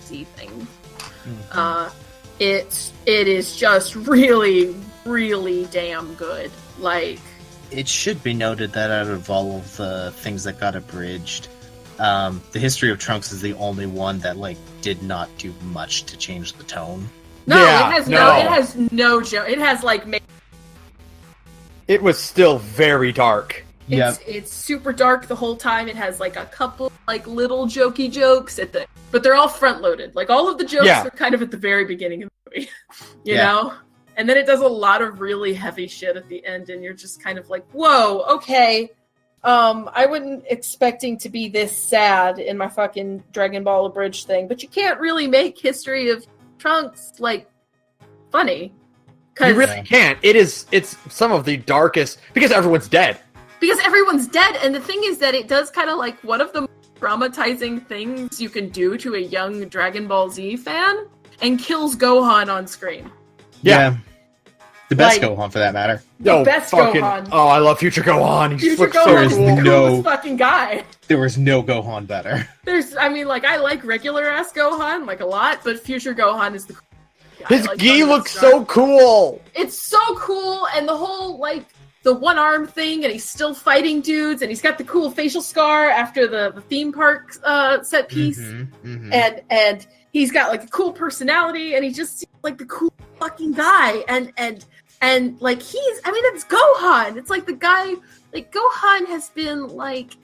B: Z thing. It is just really, really damn good. Like,
C: it should be noted that out of all of the things that got abridged, the History of Trunks is the only one that did not do much to change the tone.
B: No, yeah, it has no joke. It has
A: it was still very dark.
B: It's super dark the whole time. It has a couple little jokey jokes but they're all front loaded. All of the jokes are kind of at the very beginning of the movie. you know? And then it does a lot of really heavy shit at the end, and you're just kind of like, whoa, okay. I wasn't expecting to be this sad in my fucking Dragon Ball Abridged thing, but you can't really make History of Trunks funny.
A: You really can't. It's some of the darkest, because everyone's dead.
B: Because everyone's dead, and the thing is that it does kind of one of the most traumatizing things you can do to a young Dragon Ball Z fan, and kills Gohan on screen.
C: Yeah. The best Gohan, for that matter.
B: The best Gohan.
A: Oh, I love Future Gohan. He
B: Future Gohan is the coolest fucking guy.
C: There was no Gohan better.
B: I like regular-ass Gohan, a lot, but Future Gohan is the coolest guy.
A: His gi looks so cool!
B: It's so cool, and the whole, the one-arm thing, and he's still fighting dudes, and he's got the cool facial scar after the theme park set piece. And he's got, a cool personality, and he just seems like the cool fucking guy. And it's Gohan! It's the guy, Gohan has been,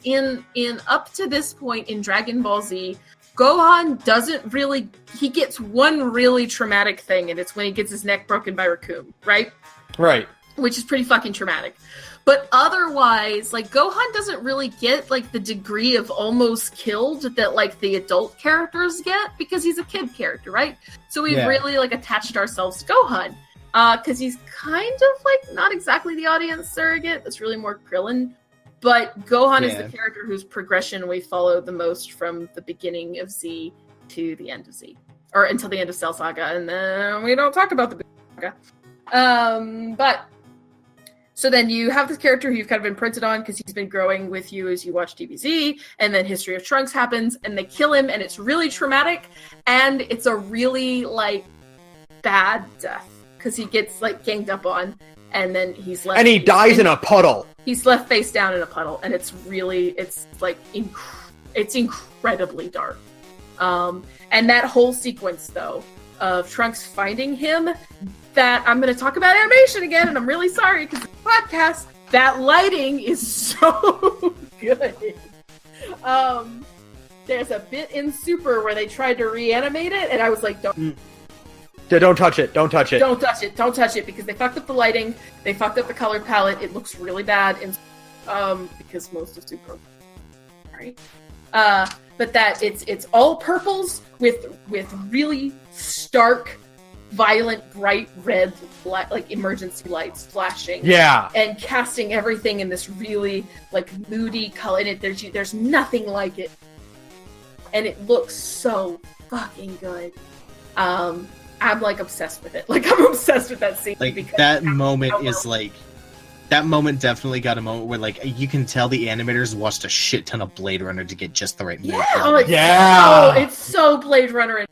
B: in up to this point in Dragon Ball Z, Gohan doesn't really, he gets one really traumatic thing, and it's when he gets his neck broken by Raccoon, right?
A: Right.
B: Which is pretty fucking traumatic. But otherwise, Gohan doesn't really get, the degree of almost killed that, the adult characters get, because he's a kid character, right? So we've really, attached ourselves to Gohan. Because he's kind of, not exactly the audience surrogate. That's really more Krillin. But Gohan is the character whose progression we follow the most from the beginning of Z to the end of Z. Or until the end of Cell Saga. And then we don't talk about the saga. But... So then you have this character who you've kind of imprinted on because he's been growing with you as you watch DBZ, and then History of Trunks happens, and they kill him, and it's really traumatic, and it's a really, bad death, because he gets, ganged up on, and then he's left...
A: And he dies in a puddle!
B: He's left face down in a puddle, and it's really, it's incredibly dark. And that whole sequence, though, of Trunks finding him... That I'm going to talk about animation again, and I'm really sorry because it's a podcast. That lighting is so good. There's a bit in Super where they tried to reanimate it, and I was like, don't
A: touch it. Don't touch it.
B: Don't touch it. Don't touch it because they fucked up the lighting. They fucked up the color palette. It looks really bad, because most of Super. Sorry. But that it's all purples with really stark, violent, bright red, emergency lights flashing.
A: Yeah.
B: And casting everything in this really, moody color. And there's nothing like it. And it looks so fucking good. I'm, obsessed with it. I'm obsessed with that scene.
C: That moment is, that moment definitely got a moment where, you can tell the animators watched a shit ton of Blade Runner to get just the right moment.
B: Yeah! It's so Blade Runner.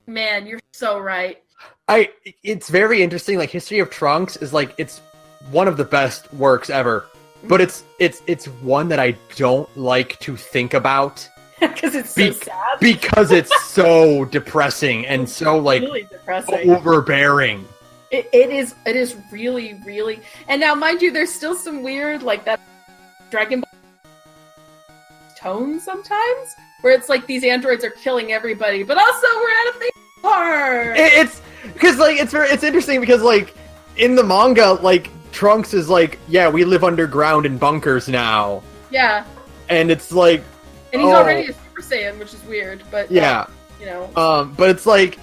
B: Man, you're so right.
A: It's very interesting. History of Trunks is it's one of the best works ever, but it's one that I don't like to think about
B: because it's so sad.
A: Because it's so depressing and so
B: really depressing.
A: overbearing.
B: It is really, really... And now, mind you, there's still some weird, like, that Dragon Ball tone sometimes, where it's like these androids are killing everybody, but also we're at a theme park!
A: It's... Because, like, it's interesting because, like, in the manga, like, Trunks is like, yeah, we live underground in bunkers now.
B: Yeah.
A: And it's like...
B: And he's already a Super Saiyan, which is weird, but...
A: Yeah.
B: You know.
A: But it's like...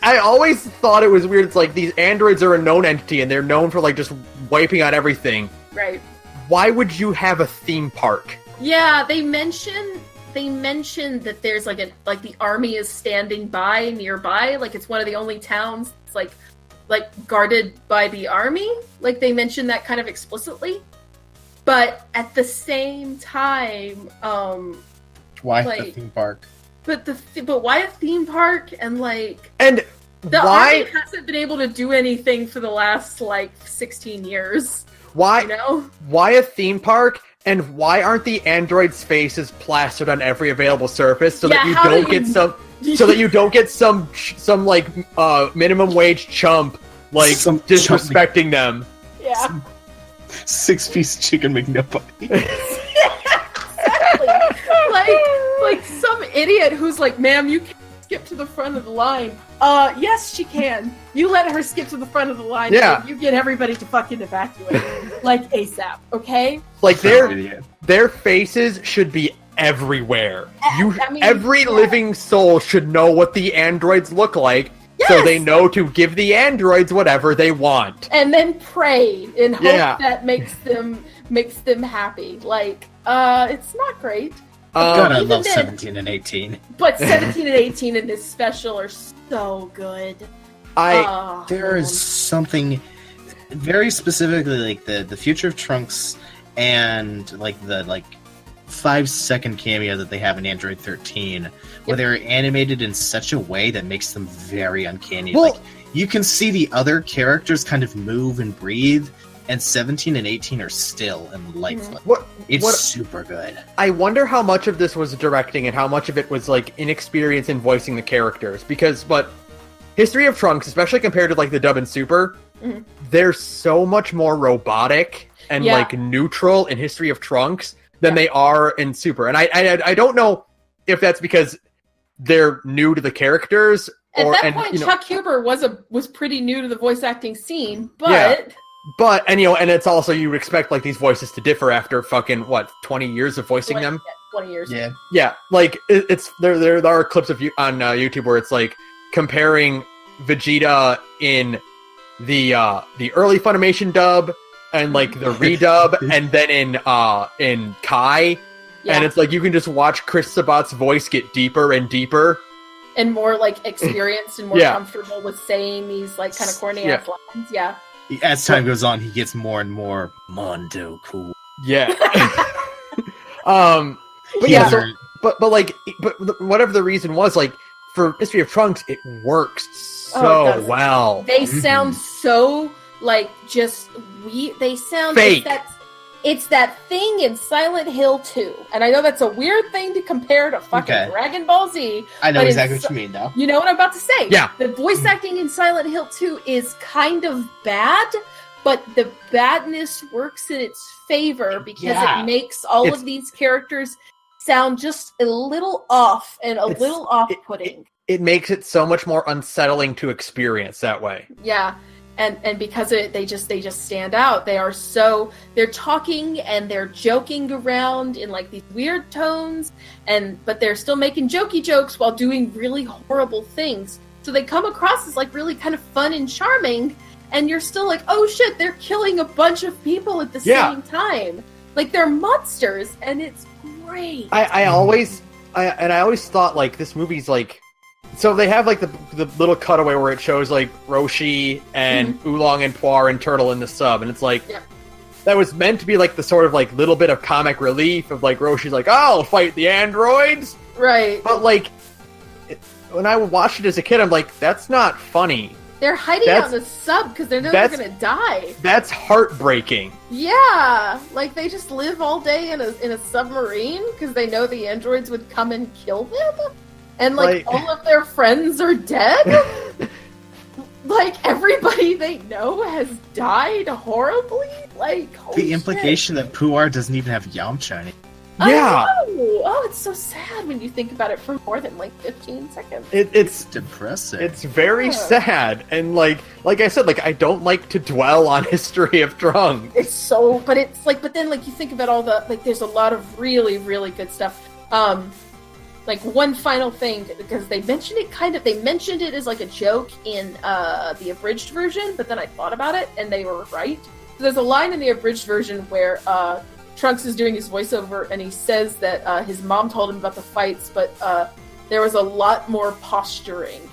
A: I always thought it was weird. It's like, these androids are a known entity, and they're known for, like, just wiping out everything.
B: Right.
A: Why would you have a theme park?
B: Yeah, they mentioned that there's, like, the army is standing by, nearby, like, it's one of the only towns that's, like, guarded by the army. Like, they mentioned that kind of explicitly. But at the same time,
C: why
B: like,
C: the theme park?
B: But why a theme park? And like,
A: and
B: the army hasn't been able to do anything for the last like 16 years.
A: Why?
B: You know?
A: Why a theme park? And why aren't the androids' faces plastered on every available surface so that you don't get some? So that you don't get some like minimum wage chump like some disrespecting them.
B: Yeah.
C: 6-piece chicken McNugget.
B: Exactly. Like some idiot who's like, ma'am, you can't skip to the front of the line. Yes, she can. You let her skip to the front of the line.
A: Yeah.
B: And you get everybody to fucking evacuate. Like ASAP, okay?
A: Like their faces should be everywhere. Every living soul should know what the androids look like. Yes! So they know to give the androids whatever they want.
B: And then pray in hope that makes them happy. Like, it's not great.
C: God, I love 17 and 18.
B: But 17 and 18 in this special are so good.
C: There is something very specifically like the future of Trunks and like the 5-second cameo that they have in Android 13, where they're animated in such a way that makes them very uncanny.
A: Well,
C: like you can see the other characters kind of move and breathe, and 17 and 18 are still and lifeless. It's super good.
A: I wonder how much of this was directing and how much of it was like inexperience in voicing the characters, but History of Trunks, especially compared to like the dub and Super, they're so much more robotic and like neutral in History of Trunks than they are in Super. And I don't know if that's because they're new to the characters.
B: At that point, Chuck Huber was pretty new to the voice acting scene, but...
A: But, and it's also, you would expect, like, these voices to differ after fucking, 20 years of voicing them?
B: Yeah, 20 years.
C: Yeah.
A: Yeah, like, there are clips of on YouTube where it's, like, comparing Vegeta in the early Funimation dub and, like, the redub, and then in Kai, and it's like, you can just watch Chris Sabat's voice get deeper and deeper.
B: And more, like, experienced and more comfortable with saying these, like, kind of corny-ass lines,
C: As time goes on, he gets more and more Mondo cool.
A: Yeah. But whatever the reason was, like, for History of Trunks, it works so well.
B: They sound so, like, they sound
A: fake.
B: It's that thing in Silent Hill 2. And I know that's a weird thing to compare to fucking Dragon Ball Z.
C: I know exactly what you mean, though.
B: You know what I'm about to say?
A: Yeah.
B: The voice acting in Silent Hill 2 is kind of bad, but the badness works in its favor because it makes all of these characters sound just a little off and a little off-putting.
A: It makes it so much more unsettling to experience that way.
B: Yeah. And because they just stand out. They're talking and they're joking around in like these weird tones, but they're still making jokey jokes while doing really horrible things. So they come across as like really kind of fun and charming, and you're still like, oh shit, they're killing a bunch of people at the same time. Like they're monsters, and it's great.
A: I always thought like this movie's like. So they have, like, the little cutaway where it shows, like, Roshi and Oolong and Puar and Turtle in the sub, and it's like, that was meant to be, like, the sort of, like, little bit of comic relief of, like, Roshi's like, I'll fight the androids!
B: Right.
A: But, like, when I watched it as a kid, I'm like, that's not funny.
B: They're hiding out in the sub because they know they're gonna die.
A: That's heartbreaking.
B: Yeah! Like, they just live all day in a submarine because they know the androids would come and kill them? And, like, all of their friends are dead? like everybody they know has died horribly. Like
C: the implication that Puar doesn't even have Yamcha anymore.
A: Yeah.
B: Oh, it's so sad when you think about it for more than like 15 seconds.
A: It's
C: depressing.
A: It's very sad, and like I said, like I don't like to dwell on History of Trunks.
B: It's so, but it's like, but then like you think about all the like, there's a lot of really, really good stuff. Like one final thing, because they mentioned it as like a joke in the abridged version, but then I thought about it and they were right. So there's a line in the abridged version where Trunks is doing his voiceover and he says that his mom told him about the fights, but there was a lot more posturing.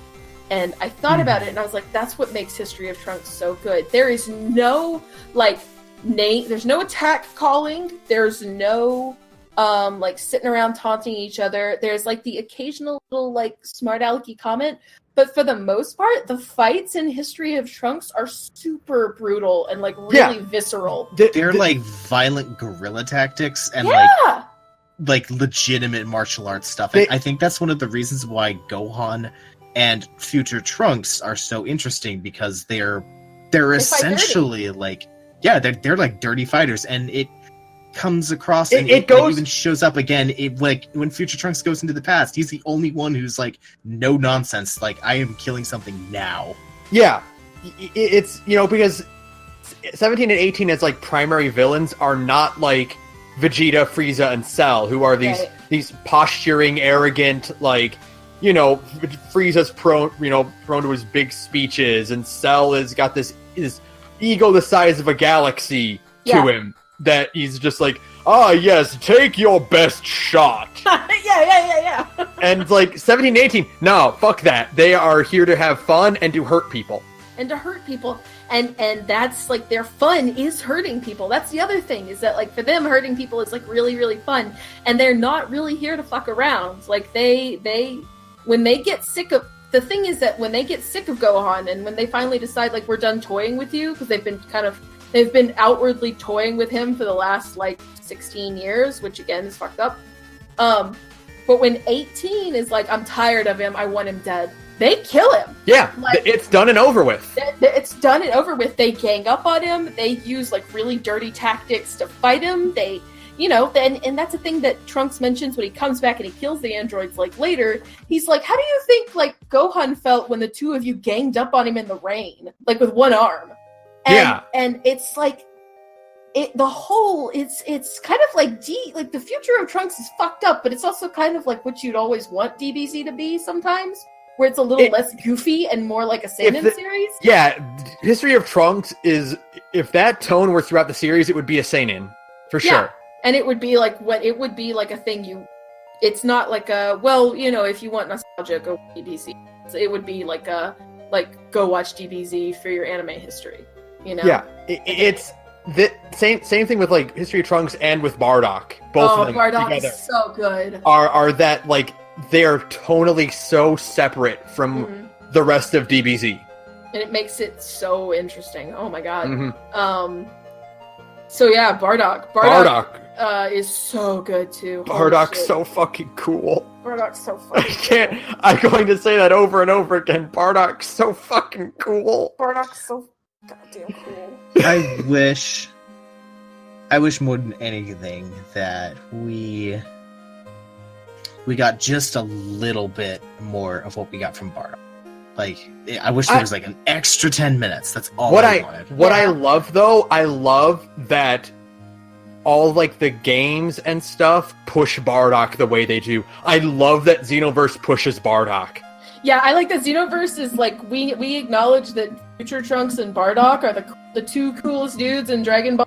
B: And I thought about it and I was like, that's what makes History of Trunks so good. There is no like there's no attack calling, there's no like sitting around taunting each other. There's like the occasional little like smart alecky comment, but for the most part, the fights in History of Trunks are super brutal and like really visceral.
C: They're like violent guerrilla tactics and like legitimate martial arts stuff. And I think that's one of the reasons why Gohan and future Trunks are so interesting, because they're essentially like they're like dirty fighters, and it comes across and it even shows up again. It like when future Trunks goes into the past, he's the only one who's like no nonsense, like I am killing something now.
A: Yeah, it's because 17 and 18 as like primary villains are not like Vegeta, Frieza, and Cell, who are these posturing, arrogant, like Frieza's prone to his big speeches, and Cell has got this ego the size of a galaxy to him. That he's just like, yes, take your best shot.
B: Yeah.
A: And like 17 and 18, no, fuck that. They are here to have fun and to hurt people. And
B: that's like their fun is hurting people. That's the other thing, is that like for them, hurting people is like really, really fun. And they're not really here to fuck around. Like when they get sick of, the thing is that when they get sick of Gohan and when they finally decide like we're done toying with you, because they've been outwardly toying with him for the last, like, 16 years, which, again, is fucked up. But when 18 is like, I'm tired of him, I want him dead, they kill him. Yeah, like,
A: it's done and over with.
B: It's done and over with. They gang up on him. They use, like, really dirty tactics to fight him. They, and that's a thing that Trunks mentions when he comes back and he kills the androids, like, later. He's like, how do you think, like, Gohan felt when the two of you ganged up on him in the rain? Like, with one arm. And it's like it's kind of like like the future of Trunks is fucked up, but it's also kind of like what you'd always want DBZ to be sometimes, where it's a little less goofy and more like a seinen series.
A: Yeah, History of Trunks is, if that tone were throughout the series, it would be a seinen for sure.
B: And it would be like a thing it's not like if you want nostalgia, go watch DBZ. It would be like go watch DBZ for your anime history.
A: Yeah, it's the same thing with like History of Trunks and with Bardock. Both of them
B: Bardock
A: together
B: is so good.
A: Are that like they're tonally so separate from the rest of DBZ,
B: and it makes it so interesting. Oh my god. So yeah, Bardock is so good too.
A: Bardock's so fucking cool.
B: Bardock's so fucking cool.
A: I'm going to say that over and over again. Bardock's so fucking cool.
B: Bardock's so goddamn cool.
C: I wish more than anything that we got just a little bit more of what we got from Bardock. Like, I wish there was like an extra 10 minutes. That's all I wanted.
A: What I love though, I love that all like the games and stuff push Bardock the way they do. I love that Xenoverse pushes Bardock.
B: Yeah, I like that Xenoverse is like, we acknowledge that Future Trunks and Bardock are the two coolest dudes in Dragon Ball.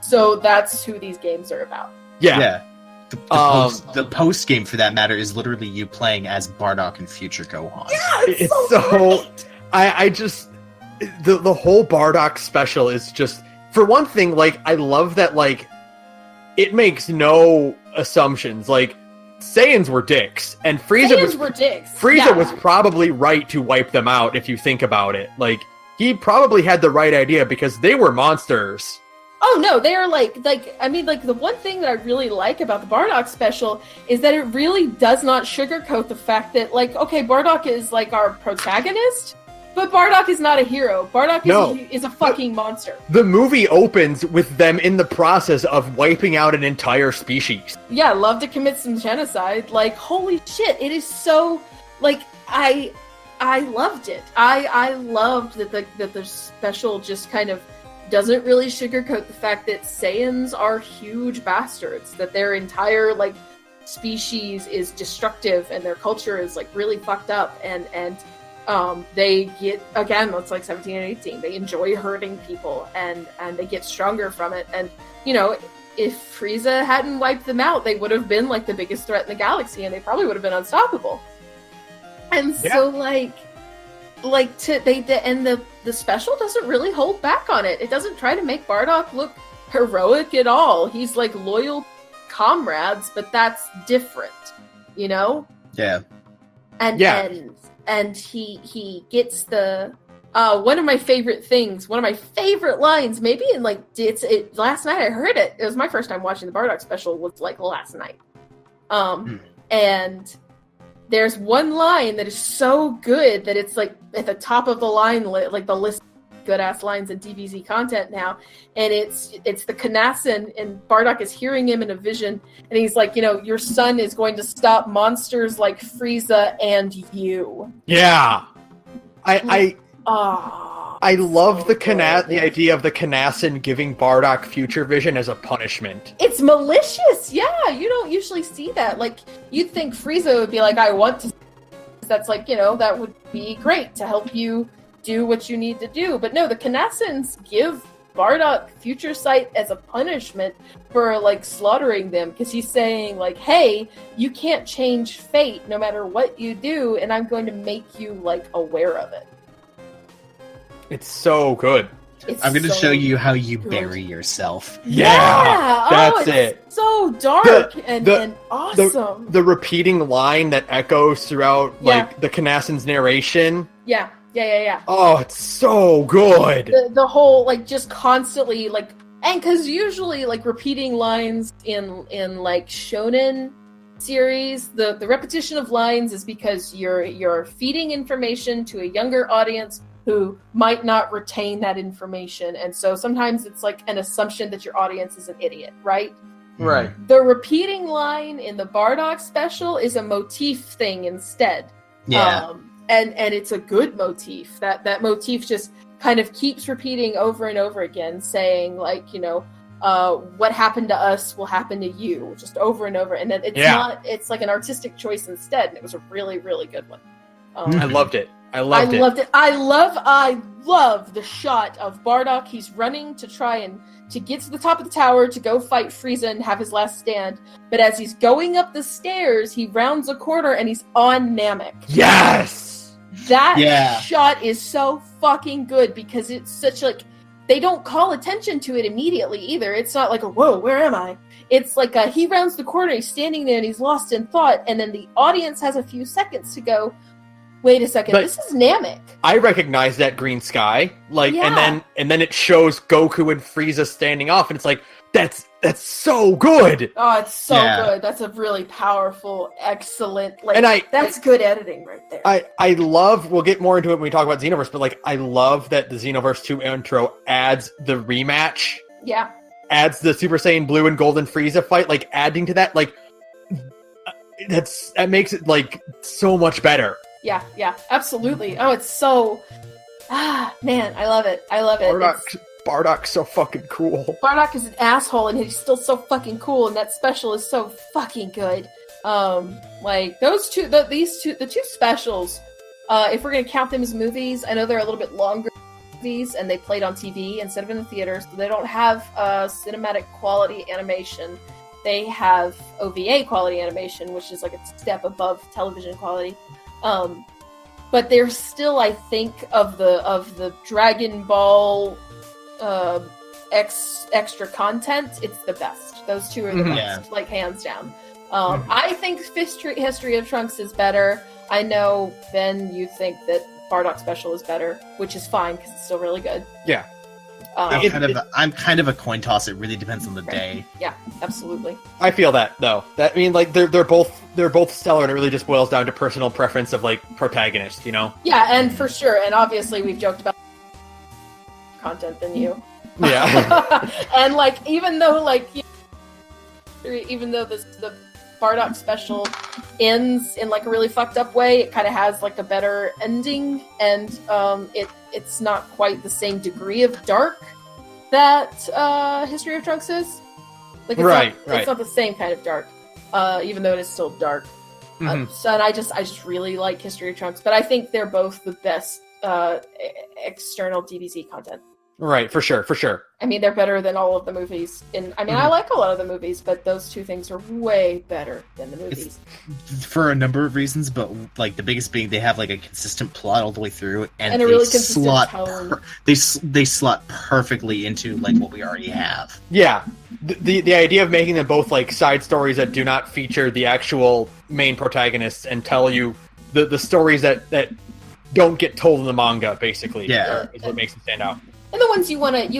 B: So that's who these games are about.
C: Yeah. The post game, for that matter, is literally you playing as Bardock and future Gohan.
B: Yeah, it's so
A: I just the whole Bardock special is just, for one thing, like I love that like it makes no assumptions. Like Saiyans were dicks, and Frieza was probably right to wipe them out if you think about it. Like he probably had the right idea because they were monsters.
B: Oh no, they are the one thing that I really like about the Bardock special is that it really does not sugarcoat the fact that, like, okay, Bardock is like our protagonist, But Bardock is not a hero. Bardock is a fucking monster.
A: The movie opens with them in the process of wiping out an entire species.
B: Yeah, love to commit some genocide. Like, holy shit, it is so, like, I loved it. I loved that the special just kind of doesn't really sugarcoat the fact that Saiyans are huge bastards, that their entire, like, species is destructive and their culture is, like, really fucked up, and they get, again, it's like 17 and 18, they enjoy hurting people, and they get stronger from it. And, you know, if Frieza hadn't wiped them out, they would have been, like, the biggest threat in the galaxy, and they probably would have been unstoppable. And so, the special doesn't really hold back on it. It doesn't try to make Bardock look heroic at all. He's, like, loyal comrades, but that's different, you know?
C: Yeah.
B: And he gets the one of my favorite lines, maybe in, like, last night I heard it. It was my first time watching the Bardock special, was, like, last night. And there's one line that is so good that it's, like, at the top of the line, like the list of good-ass lines in DBZ content now, and it's the Knassin, and Bardock is hearing him in a vision, and he's like, you know, your son is going to stop monsters like Frieza and you.
A: Yeah. I love the idea of the Knassin giving Bardock future vision as a punishment.
B: It's malicious, yeah. You don't usually see that. Like, you'd think Frieza would be like, I want to. That's like, you know, that would be great to help you do what you need to do. But no, the Knassins give Bardock future sight as a punishment for, like, slaughtering them, because he's saying, like, hey, you can't change fate no matter what you do, and I'm going to make you, like, aware of it.
A: It's so good.
C: I'm going to show you how you bury yourself.
A: Yeah, that's it.
B: So dark and awesome.
A: The repeating line that echoes throughout, like, the Knassin's narration.
B: Yeah.
A: Oh, it's so good.
B: The whole, like, just constantly, like, and because usually, like, repeating lines in like shonen series, the repetition of lines is because you're feeding information to a younger audience who might not retain that information, and so sometimes it's like an assumption that your audience is an idiot, right?
A: Right.
B: The repeating line in the Bardock special is a motif thing instead.
C: Yeah.
B: And it's a good motif. That motif just kind of keeps repeating over and over again, saying, like, you know, what happened to us will happen to you, just over and over. And then it's like an artistic choice instead, and it was a really, really good one.
A: I loved it. I loved it.
B: I love the shot of Bardock. He's running to try and to get to the top of the tower to go fight Frieza and have his last stand. But as he's going up the stairs, he rounds a corner and he's on Namek.
A: Yes!
B: That shot is so fucking good, because it's such, like, they don't call attention to it immediately either. It's not like, whoa, where am I? It's like he rounds the corner, he's standing there and he's lost in thought, and then the audience has a few seconds to go, wait a second, this is Namek.
A: I recognize that green sky, like, and then it shows Goku and Frieza standing off, and it's like, that's so good.
B: Oh, it's so good. That's a really powerful, excellent, like, and that's good editing right there.
A: I love, we'll get more into it when we talk about Xenoverse, but, like, I love that the Xenoverse 2 intro adds the rematch.
B: Yeah.
A: Adds the Super Saiyan Blue and Golden Frieza fight, like, adding to that, like, that makes it, like, so much better.
B: Yeah, absolutely. Oh, it's so... man, I love it.
A: Bardock's so fucking cool.
B: Bardock is an asshole, and he's still so fucking cool, and that special is so fucking good. Like, those two, the two specials, if we're gonna count them as movies, I know they're a little bit longer movies, and they played on TV instead of in the theaters, so they don't have cinematic quality animation. They have OVA quality animation, which is like a step above television quality. But they're still, I think, of the Dragon Ball extra content, it's the best. Those two are the best, like, hands down. I think History of Trunks is better. I know, Ben, you think that Bardock Special is better, which is fine, because it's still really good.
A: Yeah.
C: I'm kind of a coin toss. It really depends on the day.
B: Yeah, absolutely.
A: I feel that though. That I mean, like they're both stellar, and it really just boils down to personal preference of like protagonist, you know?
B: Yeah, and for sure, and obviously we've joked about content than you.
A: Yeah.
B: And like even though the Bardock special ends in like a really fucked up way, it kind of has like a better ending, and it's not quite the same degree of dark that History of Trunks is. Like it's not the same kind of dark, even though it is still dark. So and I just really like History of Trunks, but I think they're both the best external DBZ content.
A: Right, for sure.
B: I mean, they're better than all of the movies. I like a lot of the movies, but those two things are way better than the movies.
C: It's for a number of reasons, but like the biggest being they have like a consistent plot all the way through, and
B: a really consistent tone.
C: They slot perfectly into like what we already have.
A: Yeah, the idea of making them both like side stories that do not feature the actual main protagonists and tell you the stories that don't get told in the manga, basically.
C: Yeah,
A: is what makes them stand out.
B: And the ones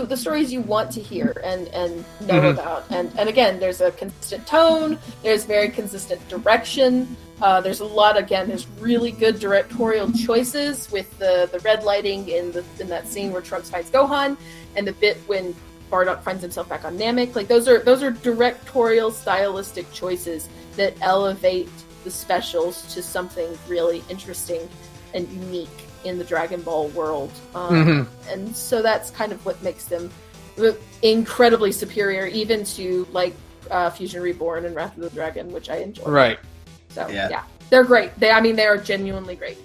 B: the stories you want to hear and know about. And again, there's a consistent tone, there's very consistent direction, there's there's really good directorial choices with the red lighting in that scene where Trunks fights Gohan, and the bit when Bardock finds himself back on Namek. Like those are directorial stylistic choices that elevate the specials to something really interesting and unique in the Dragon Ball world, and so that's kind of what makes them incredibly superior, even to like Fusion Reborn and Wrath of the Dragon, which I enjoy.
A: Right.
B: So yeah, they're great. They are genuinely great.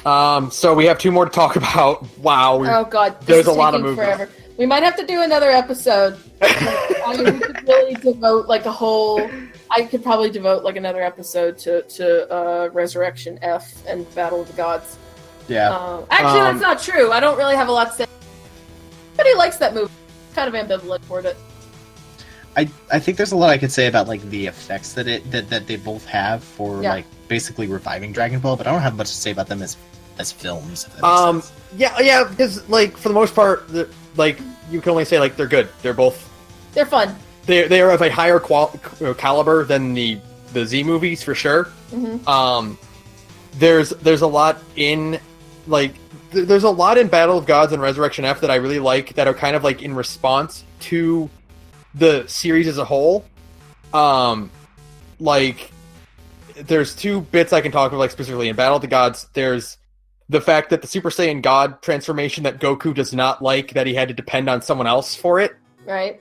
A: So we have two more to talk about. Wow.
B: Oh god,
A: there's a lot of movies.
B: Forever. We might have to do another episode. I mean, we could really devote like a whole. I could probably devote like another episode to Resurrection F and Battle of the Gods.
C: Yeah.
B: Actually, that's not true. I don't really have a lot to say. Everybody likes that movie. Kind of ambivalent toward it.
C: I think there's a lot I could say about like the effects that they both have for like basically reviving Dragon Ball, but I don't have much to say about them as films. If that makes sense.
A: Yeah, because like for the most part, like you can only say like they're good. They're
B: fun.
A: They are of a higher caliber than the Z movies for sure. There's a lot in like there's a lot in Battle of Gods and Resurrection F that I really like that are kind of like in response to the series as a whole. Like there's two bits I can talk about like specifically in Battle of the Gods. There's the fact that the Super Saiyan God transformation that Goku does not like, that he had to depend on someone else for it.
B: Right.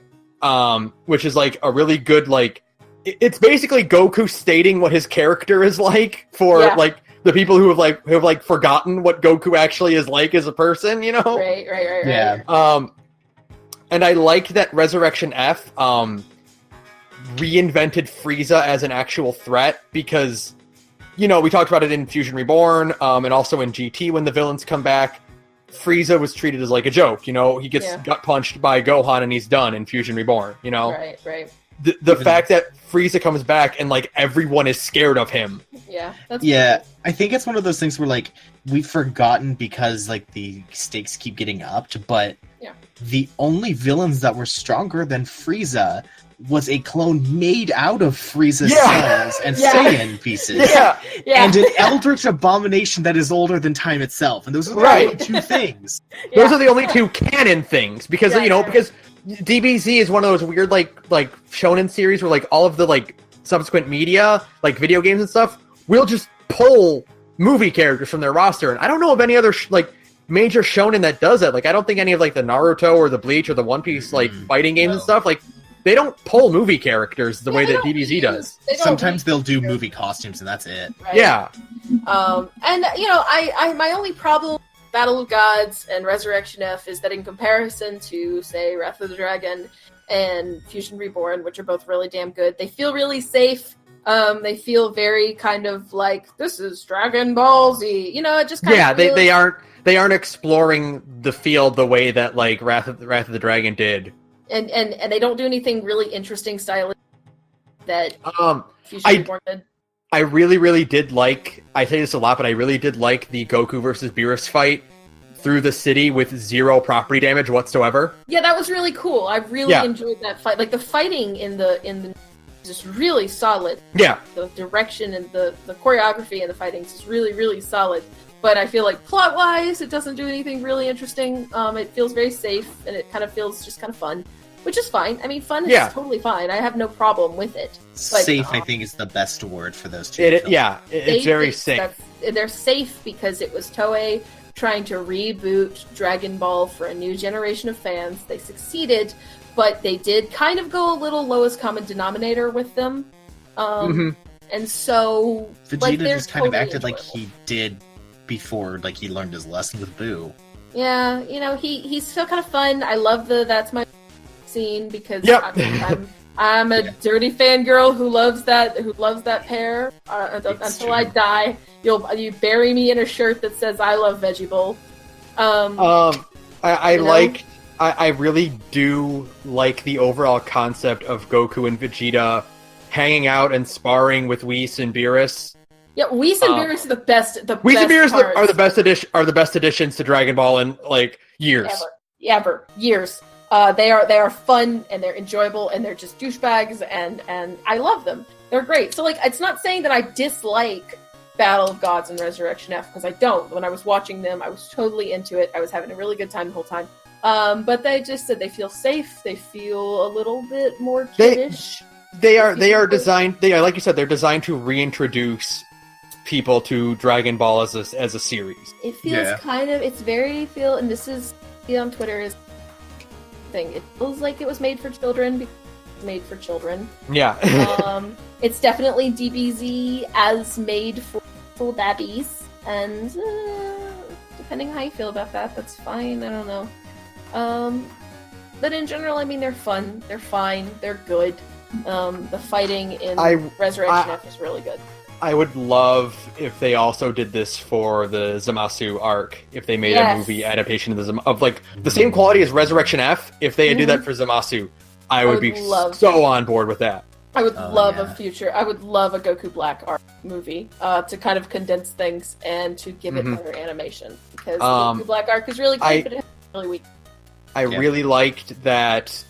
A: Which is like a really good like it's basically Goku stating what his character is like for like the people who have forgotten what Goku actually is like as a person, you know?
B: Right.
A: Yeah. And I like that Resurrection F reinvented Frieza as an actual threat because, you know, we talked about it in Fusion Reborn, and also in GT when the villains come back. Frieza was treated as like a joke, you know? He gets gut punched by Gohan and he's done in Fusion Reborn, you know?
B: Right.
A: The fact that Frieza comes back and like everyone is scared of him.
B: Yeah. That's
C: cool. I think it's one of those things where like we've forgotten because like the stakes keep getting upped, but the only villains that were stronger than Frieza was a clone made out of Frieza's cells and Saiyan pieces. And an eldritch abomination that is older than time itself. And those are the only two things.
A: Those are the only two canon things because because DBZ is one of those weird like shonen series where like all of the like subsequent media, like video games and stuff, will just pull movie characters from their roster. And I don't know of any other major shonen that does that. Like I don't think any of like the Naruto or the Bleach or the One Piece like fighting games and stuff like they don't pull movie characters the way that DBZ does.
C: Sometimes they'll do movie costumes and that's it.
B: Right?
A: Yeah.
B: And you know, I my only problem Battle of Gods and Resurrection F is that in comparison to, say, Wrath of the Dragon and Fusion Reborn, which are both really damn good, they feel really safe. They feel very kind of like, this is Dragon Ball Z. You know, it just kind of feels...
A: they aren't exploring the field the way that like Wrath of the Dragon did.
B: And they don't do anything really interesting stylistic that Fusion Reborn did.
A: I really did like, I say this a lot, but I really did like the Goku versus Beerus fight through the city with 0 property damage whatsoever.
B: Yeah, that was really cool. I really enjoyed that fight. Like the fighting in the just really solid.
A: Yeah.
B: The direction and the choreography and the fighting is really, really solid. But I feel like plot-wise, it doesn't do anything really interesting. It feels very safe, and it kind of feels just kind of fun, which is fine. I mean, fun is totally fine. I have no problem with it. But,
C: safe, I think, is the best word for those two.
A: It's very safe.
B: They're safe because it was Toei trying to reboot Dragon Ball for a new generation of fans. They succeeded, but they did kind of go a little lowest common denominator with them. And so
C: Vegeta just kind of acted like he did before, like he learned his lesson with Boo.
B: Yeah, he's still kind of fun. I love that's my scene because I'm a dirty fangirl who loves that pair. Until I die, you bury me in a shirt that says "I love Veggie Bowl."
A: I really do like the overall concept of Goku and Vegeta hanging out and sparring with Whis and Beerus.
B: Yeah, Whis and Beerus are the best.
A: Whis and Beerus are the best additions to Dragon Ball in like years.
B: Ever. Years. They are fun and they're enjoyable and they're just douchebags and I love them. They're great. So like, it's not saying that I dislike Battle of Gods and Resurrection F because I don't. When I was watching them, I was totally into it. I was having a really good time the whole time. But they just said they feel safe. They feel a little bit more kiddish.
A: They are designed. Like you said, they're designed to reintroduce people to Dragon Ball as a series.
B: It feels and this is on Twitter is thing. It feels like it was made for children because it's made for children.
A: Yeah.
B: It's definitely DBZ as made for babbies, and depending how you feel about that, that's fine. I don't know. But in general, I mean, they're fun. They're fine. They're good. The fighting in Resurrection F is really good.
A: I would love if they also did this for the Zamasu arc. If they made a movie adaptation of like the same quality as Resurrection F. If they had do that for Zamasu, I would be so on board with that.
B: I would love a Goku Black arc movie to kind of condense things and to give it better animation because Goku Black arc is really great, but it's really weak.
A: I really liked that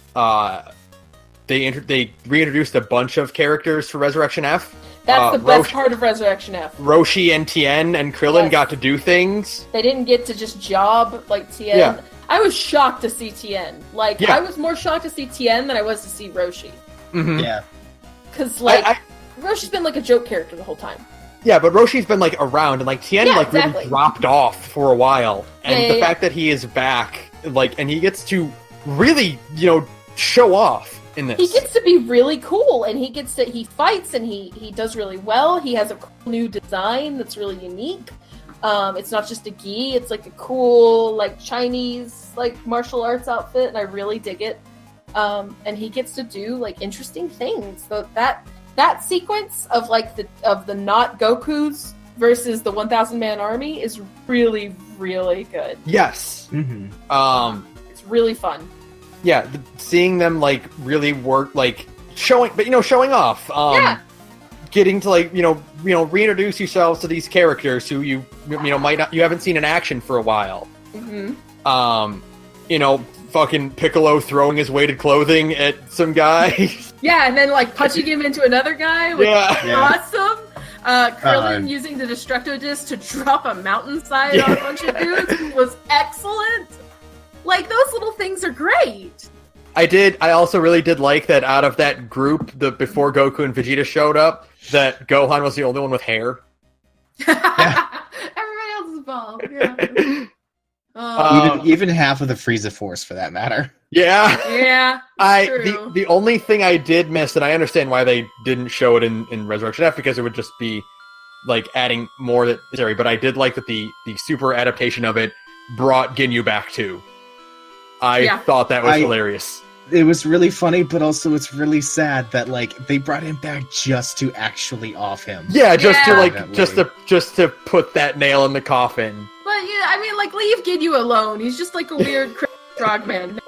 A: they reintroduced a bunch of characters for Resurrection F.
B: That's the best part of Resurrection F.
A: Roshi and Tien and Krillin got to do things.
B: They didn't get to just job like Tien. Yeah. I was shocked to see Tien. I was more shocked to see Tien than I was to see Roshi.
A: Mm-hmm.
C: Yeah.
B: Because, Roshi's been, a joke character the whole time.
A: Yeah, but Roshi's been, around, and, Tien, really dropped off for a while. And the fact that he is back, and he gets to really, show off in this.
B: He gets to be really cool, and he fights, and he does really well. He has a cool new design that's really unique. It's not just a gi, it's, a cool, Chinese, martial arts outfit, and I really dig it. And he gets to do interesting things. So that sequence of the not Gokus versus the 1,000 man army is really, really good.
A: Yes.
C: Mm-hmm.
B: It's really fun.
A: Yeah, seeing them really work, showing off. Getting to reintroduce yourselves to these characters who you haven't seen in action for a while.
B: Mm-hmm.
A: Fucking Piccolo throwing his weighted clothing at some guy.
B: Yeah, and then punching him into another guy, which is awesome. Krillin using the Destructo Disc to drop a mountainside on a bunch of dudes was excellent. Those little things are great.
A: I also really did like that out of that group, before Goku and Vegeta showed up, that Gohan was the only one with hair.
B: Everybody else is bald. Yeah.
C: Even half of the Frieza Force, for that matter.
B: Yeah.
A: The only thing I did miss, and I understand why they didn't show it in Resurrection F, because it would just be adding more that necessary. But I did like that the super adaptation of it brought Ginyu back too. I thought that was hilarious.
C: It was really funny, but also it's really sad that they brought him back just to actually off him.
A: Yeah, just to put that nail in the coffin.
B: But yeah, I mean, leave Ginyu alone. He's just a weird frogman.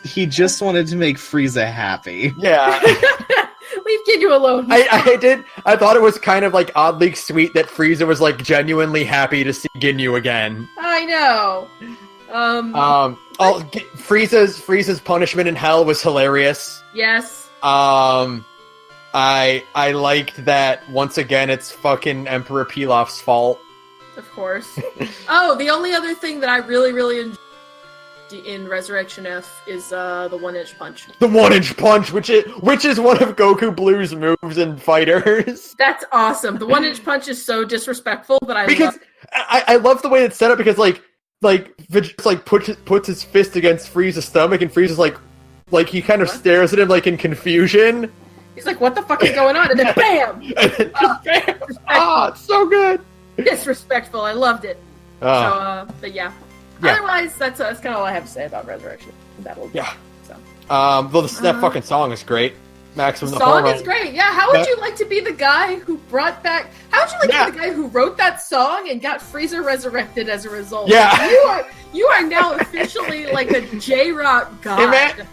C: He just wanted to make Frieza happy.
A: Yeah.
B: Leave leave Ginyu alone.
A: I did. I thought it was kind of like oddly sweet that Frieza was like genuinely happy to see Ginyu again.
B: I know.
A: Frieza's punishment in hell was hilarious.
B: Yes.
A: I liked that once again. It's fucking Emperor Pilaf's fault.
B: Of course. Oh, the only other thing that I really enjoy in Resurrection F is the 1-inch punch.
A: The 1-inch punch, which is one of Goku Blue's moves in Fighters.
B: That's awesome. The 1-inch punch is so disrespectful, but
A: I love the way it's set up because like Vegeta like puts his fist against Frieza's stomach and Frieza's like he kind of stares at him like in confusion.
B: He's like, "What the fuck is going on?" And then bam!
A: And then just bam! It's so good.
B: Disrespectful. I loved it. But yeah. Otherwise, that's kind of all I have to say about Resurrection. That'll do.
A: Yeah.
B: So.
A: That fucking song is great. Maximum
B: the song is great. Yeah. How would you like to be the guy who brought back? How would you like to be the guy who wrote that song and got Frieza resurrected as a result?
A: Yeah.
B: You are now officially like a J-Rock god.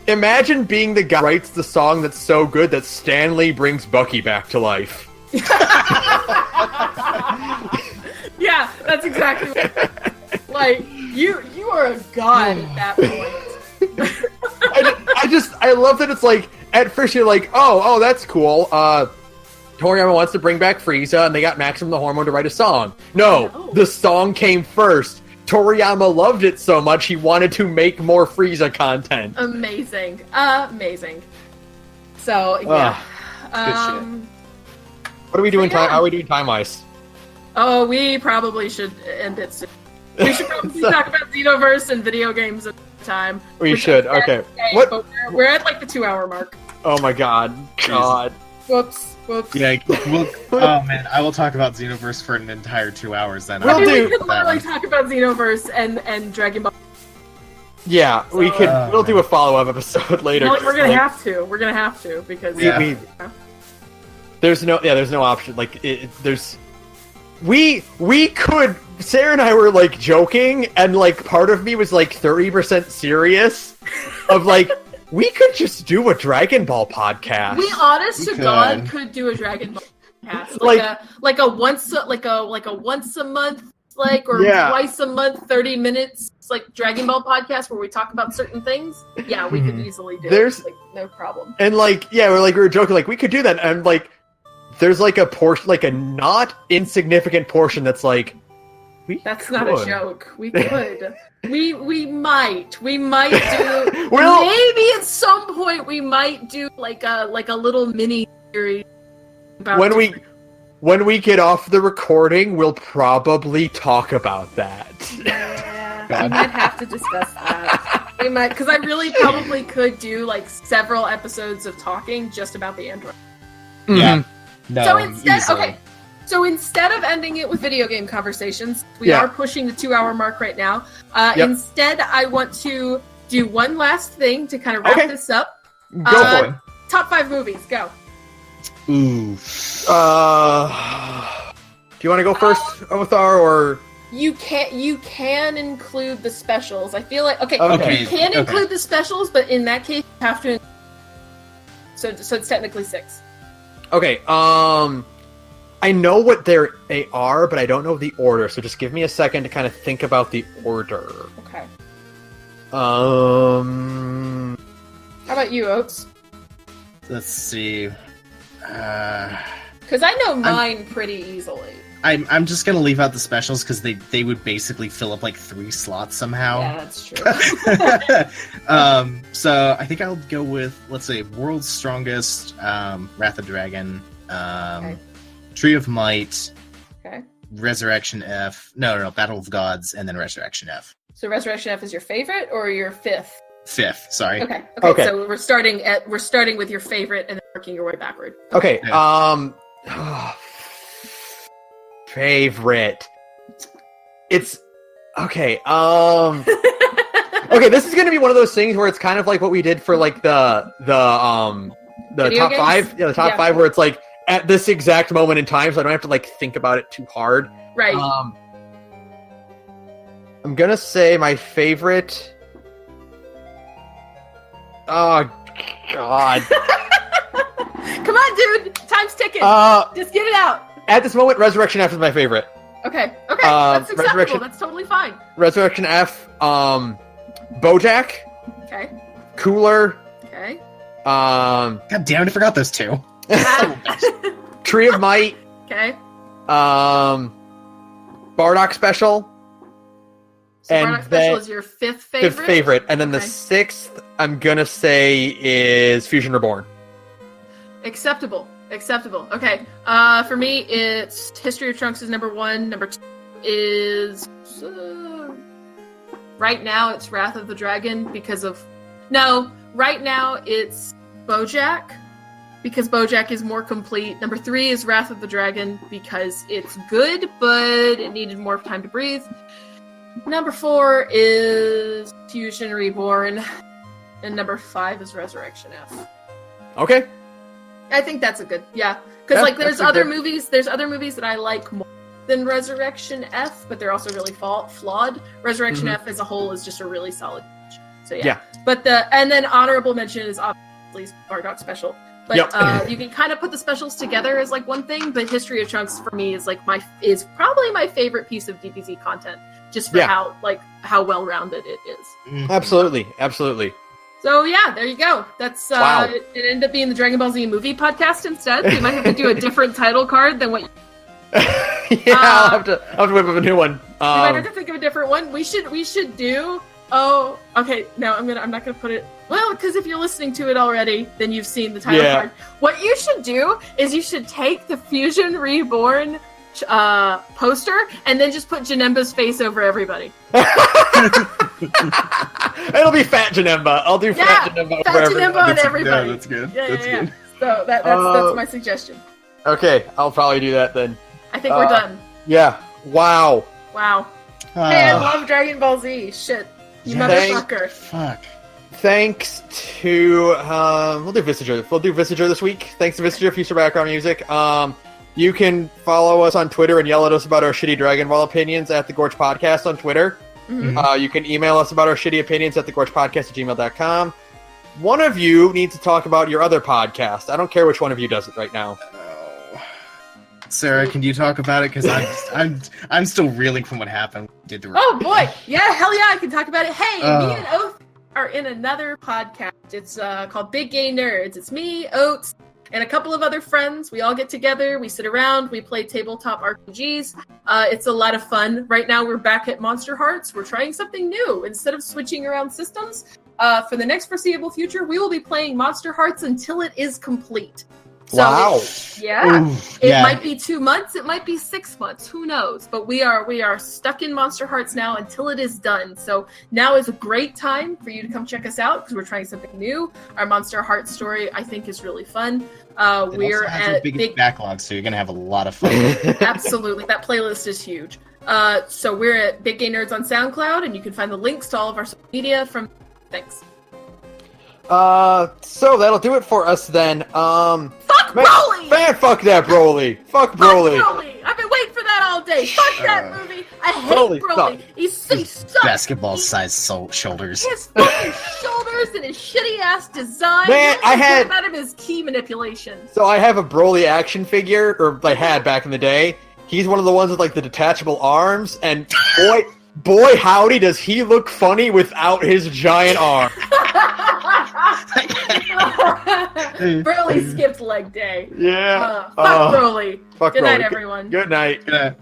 A: Imagine being the guy who writes the song that's so good that Stanley brings Bucky back to life.
B: Yeah, that's exactly what like, you are a god at that point.
A: I love that it's like, at first you're like, oh, that's cool. Toriyama wants to bring back Frieza, and they got Maximum the Hormone to write a song. No, the song came first. Toriyama loved it so much, he wanted to make more Frieza content.
B: Amazing. So, yeah.
A: Good shit. What are we doing how are we doing time-wise?
B: Oh, we probably should end it soon. We should probably talk about Xenoverse and video games at the time.
A: We should, okay.
B: What? We're at like the 2-hour mark.
A: Oh my god.
B: Whoops.
C: Yeah, oh man, I will talk about Xenoverse for an entire 2 hours then.
B: We could literally talk about Xenoverse and Dragon Ball.
A: Yeah, we'll do a follow-up episode later.
B: No, we're gonna have to. We're gonna have to because
A: there's no option. Like we could. Sarah and I were like joking, and like part of me was like 30% serious. Of like, we could just do a Dragon Ball podcast.
B: We honest to God could do a Dragon Ball podcast, like a once a month, twice a month, 30 minutes, like Dragon Ball podcast where we talk about certain things. Yeah, we could easily do it. Like, no problem.
A: And like, we were joking, like we could do that, and like, there's like a portion, like a not insignificant portion that's like,
B: that's not a joke. We could. we might do. Maybe at some point we might do like a little mini series about
A: when we get off the recording, we'll probably talk about that.
B: Yeah, we might have to discuss that. We might, because I really probably could do like several episodes of talking just about the Android.
C: Yeah. No.
B: So instead of ending it with video game conversations, we are pushing the 2-hour mark right now. Instead, I want to do one last thing to kind of wrap this up.
A: Go for it.
B: Top 5 movies, go.
C: Ooh.
A: Do you want to go first, Othar, or
B: you can include the specials. I feel like you can include the specials, but in that case, you have to. So it's technically 6.
A: Okay. I know what they are, but I don't know the order. So just give me a second to kind of think about the order.
B: Okay.
A: How
B: about you, Oates?
C: Let's see.
B: Because I know mine pretty easily.
C: I'm just gonna leave out the specials because they would basically fill up like 3 slots somehow.
B: Yeah, that's true.
C: So I think I'll go with, let's say, World's Strongest, Wrath of Dragon, Tree of Might, Resurrection F. No, Battle of Gods, and then Resurrection F.
B: So Resurrection F is your favorite or your 5th?
C: 5th, sorry.
B: Okay. So we're starting with your favorite and then working your way backward.
A: Okay. Favorite. It's okay. Okay, this is gonna be one of those things where it's kind of like what we did for like the top 5. Yeah, the top 5 where it's like at this exact moment in time, so I don't have to like think about it too hard.
B: Right.
A: I'm gonna say my favorite. Oh God.
B: Come on, dude. Time's ticking. Just get it out.
A: At this moment, Resurrection F is my favorite.
B: Okay. That's acceptable. That's totally fine.
A: Resurrection F, BoJack.
B: Okay.
A: Cooler.
B: Okay.
C: God damn it, I forgot those two.
A: Tree of Might.
B: Okay.
A: Bardock Special.
B: So Bardock Special is your fifth favorite?
A: Fifth favorite. And then the sixth, I'm gonna say, is Fusion Reborn.
B: Acceptable. Okay. For me, it's History of Trunks is number 1. Number 2 is... right now, it's Wrath of the Dragon because of... No, right now, it's BoJack because BoJack is more complete. Number 3 is Wrath of the Dragon because it's good, but it needed more time to breathe. Number 4 is Fusion Reborn. And number 5 is Resurrection F.
A: Okay.
B: I think that's a good, because there's other movies that I like more than Resurrection F, but they're also really flawed. Resurrection F as a whole is just a really solid movie. So yeah. But and then honorable mention is obviously Bardock Special. But you can kind of put the specials together as like one thing, but History of Trunks for me is like is probably my favorite piece of DBZ content, just for how well rounded it is.
A: Absolutely.
B: So yeah, there you go. That's
A: wow.
B: It ended up being the Dragon Ball Z movie podcast instead. We might have to do a different title card than what.
A: I'll have to whip up a new one.
B: We might have to think of a different one. We should do. Oh, okay. No, I'm not gonna put it. Well, because if you're listening to it already, then you've seen the title card. What you should do is you should take the Fusion Reborn poster and then just put Janemba's face over everybody.
A: It'll be Fat Janemba. I'll do Fat Janemba over everybody.
B: Janemba on everybody.
C: Yeah, that's good.
B: Yeah. So that's my suggestion.
A: Okay, I'll probably do that then.
B: I think we're done.
A: Yeah. Wow.
B: Hey, I love Dragon Ball Z. Shit. You motherfucker.
C: Fuck.
A: Thanks to we'll do Visager. We'll do Visager this week. Thanks to Visager, future background music. You can follow us on Twitter and yell at us about our shitty Dragon Ball opinions at the Gorge Podcast on Twitter. You can email us about our shitty opinions at thegorgepodcast@gmail.com. One of you needs to talk about your other podcast. I don't care which one of you does it right now.
C: Sarah, can you talk about it? Because I'm still reeling from what happened.
B: Oh boy, yeah, hell yeah, I can talk about it. Hey, me and Oath are in another podcast. It's called Big Gay Nerds. It's me, Oates, and a couple of other friends. We all get together, we sit around, we play tabletop RPGs. It's a lot of fun. Right now we're back at Monster Hearts. We're trying something new. Instead of switching around systems, for the next foreseeable future, we will be playing Monster Hearts until it is complete. So
A: wow.
B: It might be 2 months, it might be 6 months, who knows? But we are stuck in Monster Hearts now until it is done. So now is a great time for you to come check us out because we're trying something new. Our Monster Hearts story, I think, is really fun. We're at big
C: backlog, so you're gonna have a lot of fun.
B: Absolutely, that playlist is huge. So we're at Big Gay Nerds on SoundCloud, and you can find the links to all of our social media from. Thanks.
A: So that'll do it for us then.
B: Fuck Broly!
A: Man, fuck that Broly! Fuck Broly!
B: I've been waiting for that all day. Fuck that movie! I hate Broly. He sucks.
C: Basketball-sized shoulders.
B: His fucking shoulders and his shitty-ass design.
A: Man, I had
B: out of his key manipulation.
A: So I have a Broly action figure, or I had back in the day. He's one of the ones with like the detachable arms, and boy howdy does he look funny without his giant arm.
B: Broly skipped leg day.
A: Yeah.
B: Fuck Broly.
A: Fuck
B: Good
A: Broly.
B: night, everyone.
A: Good night.
C: Good night.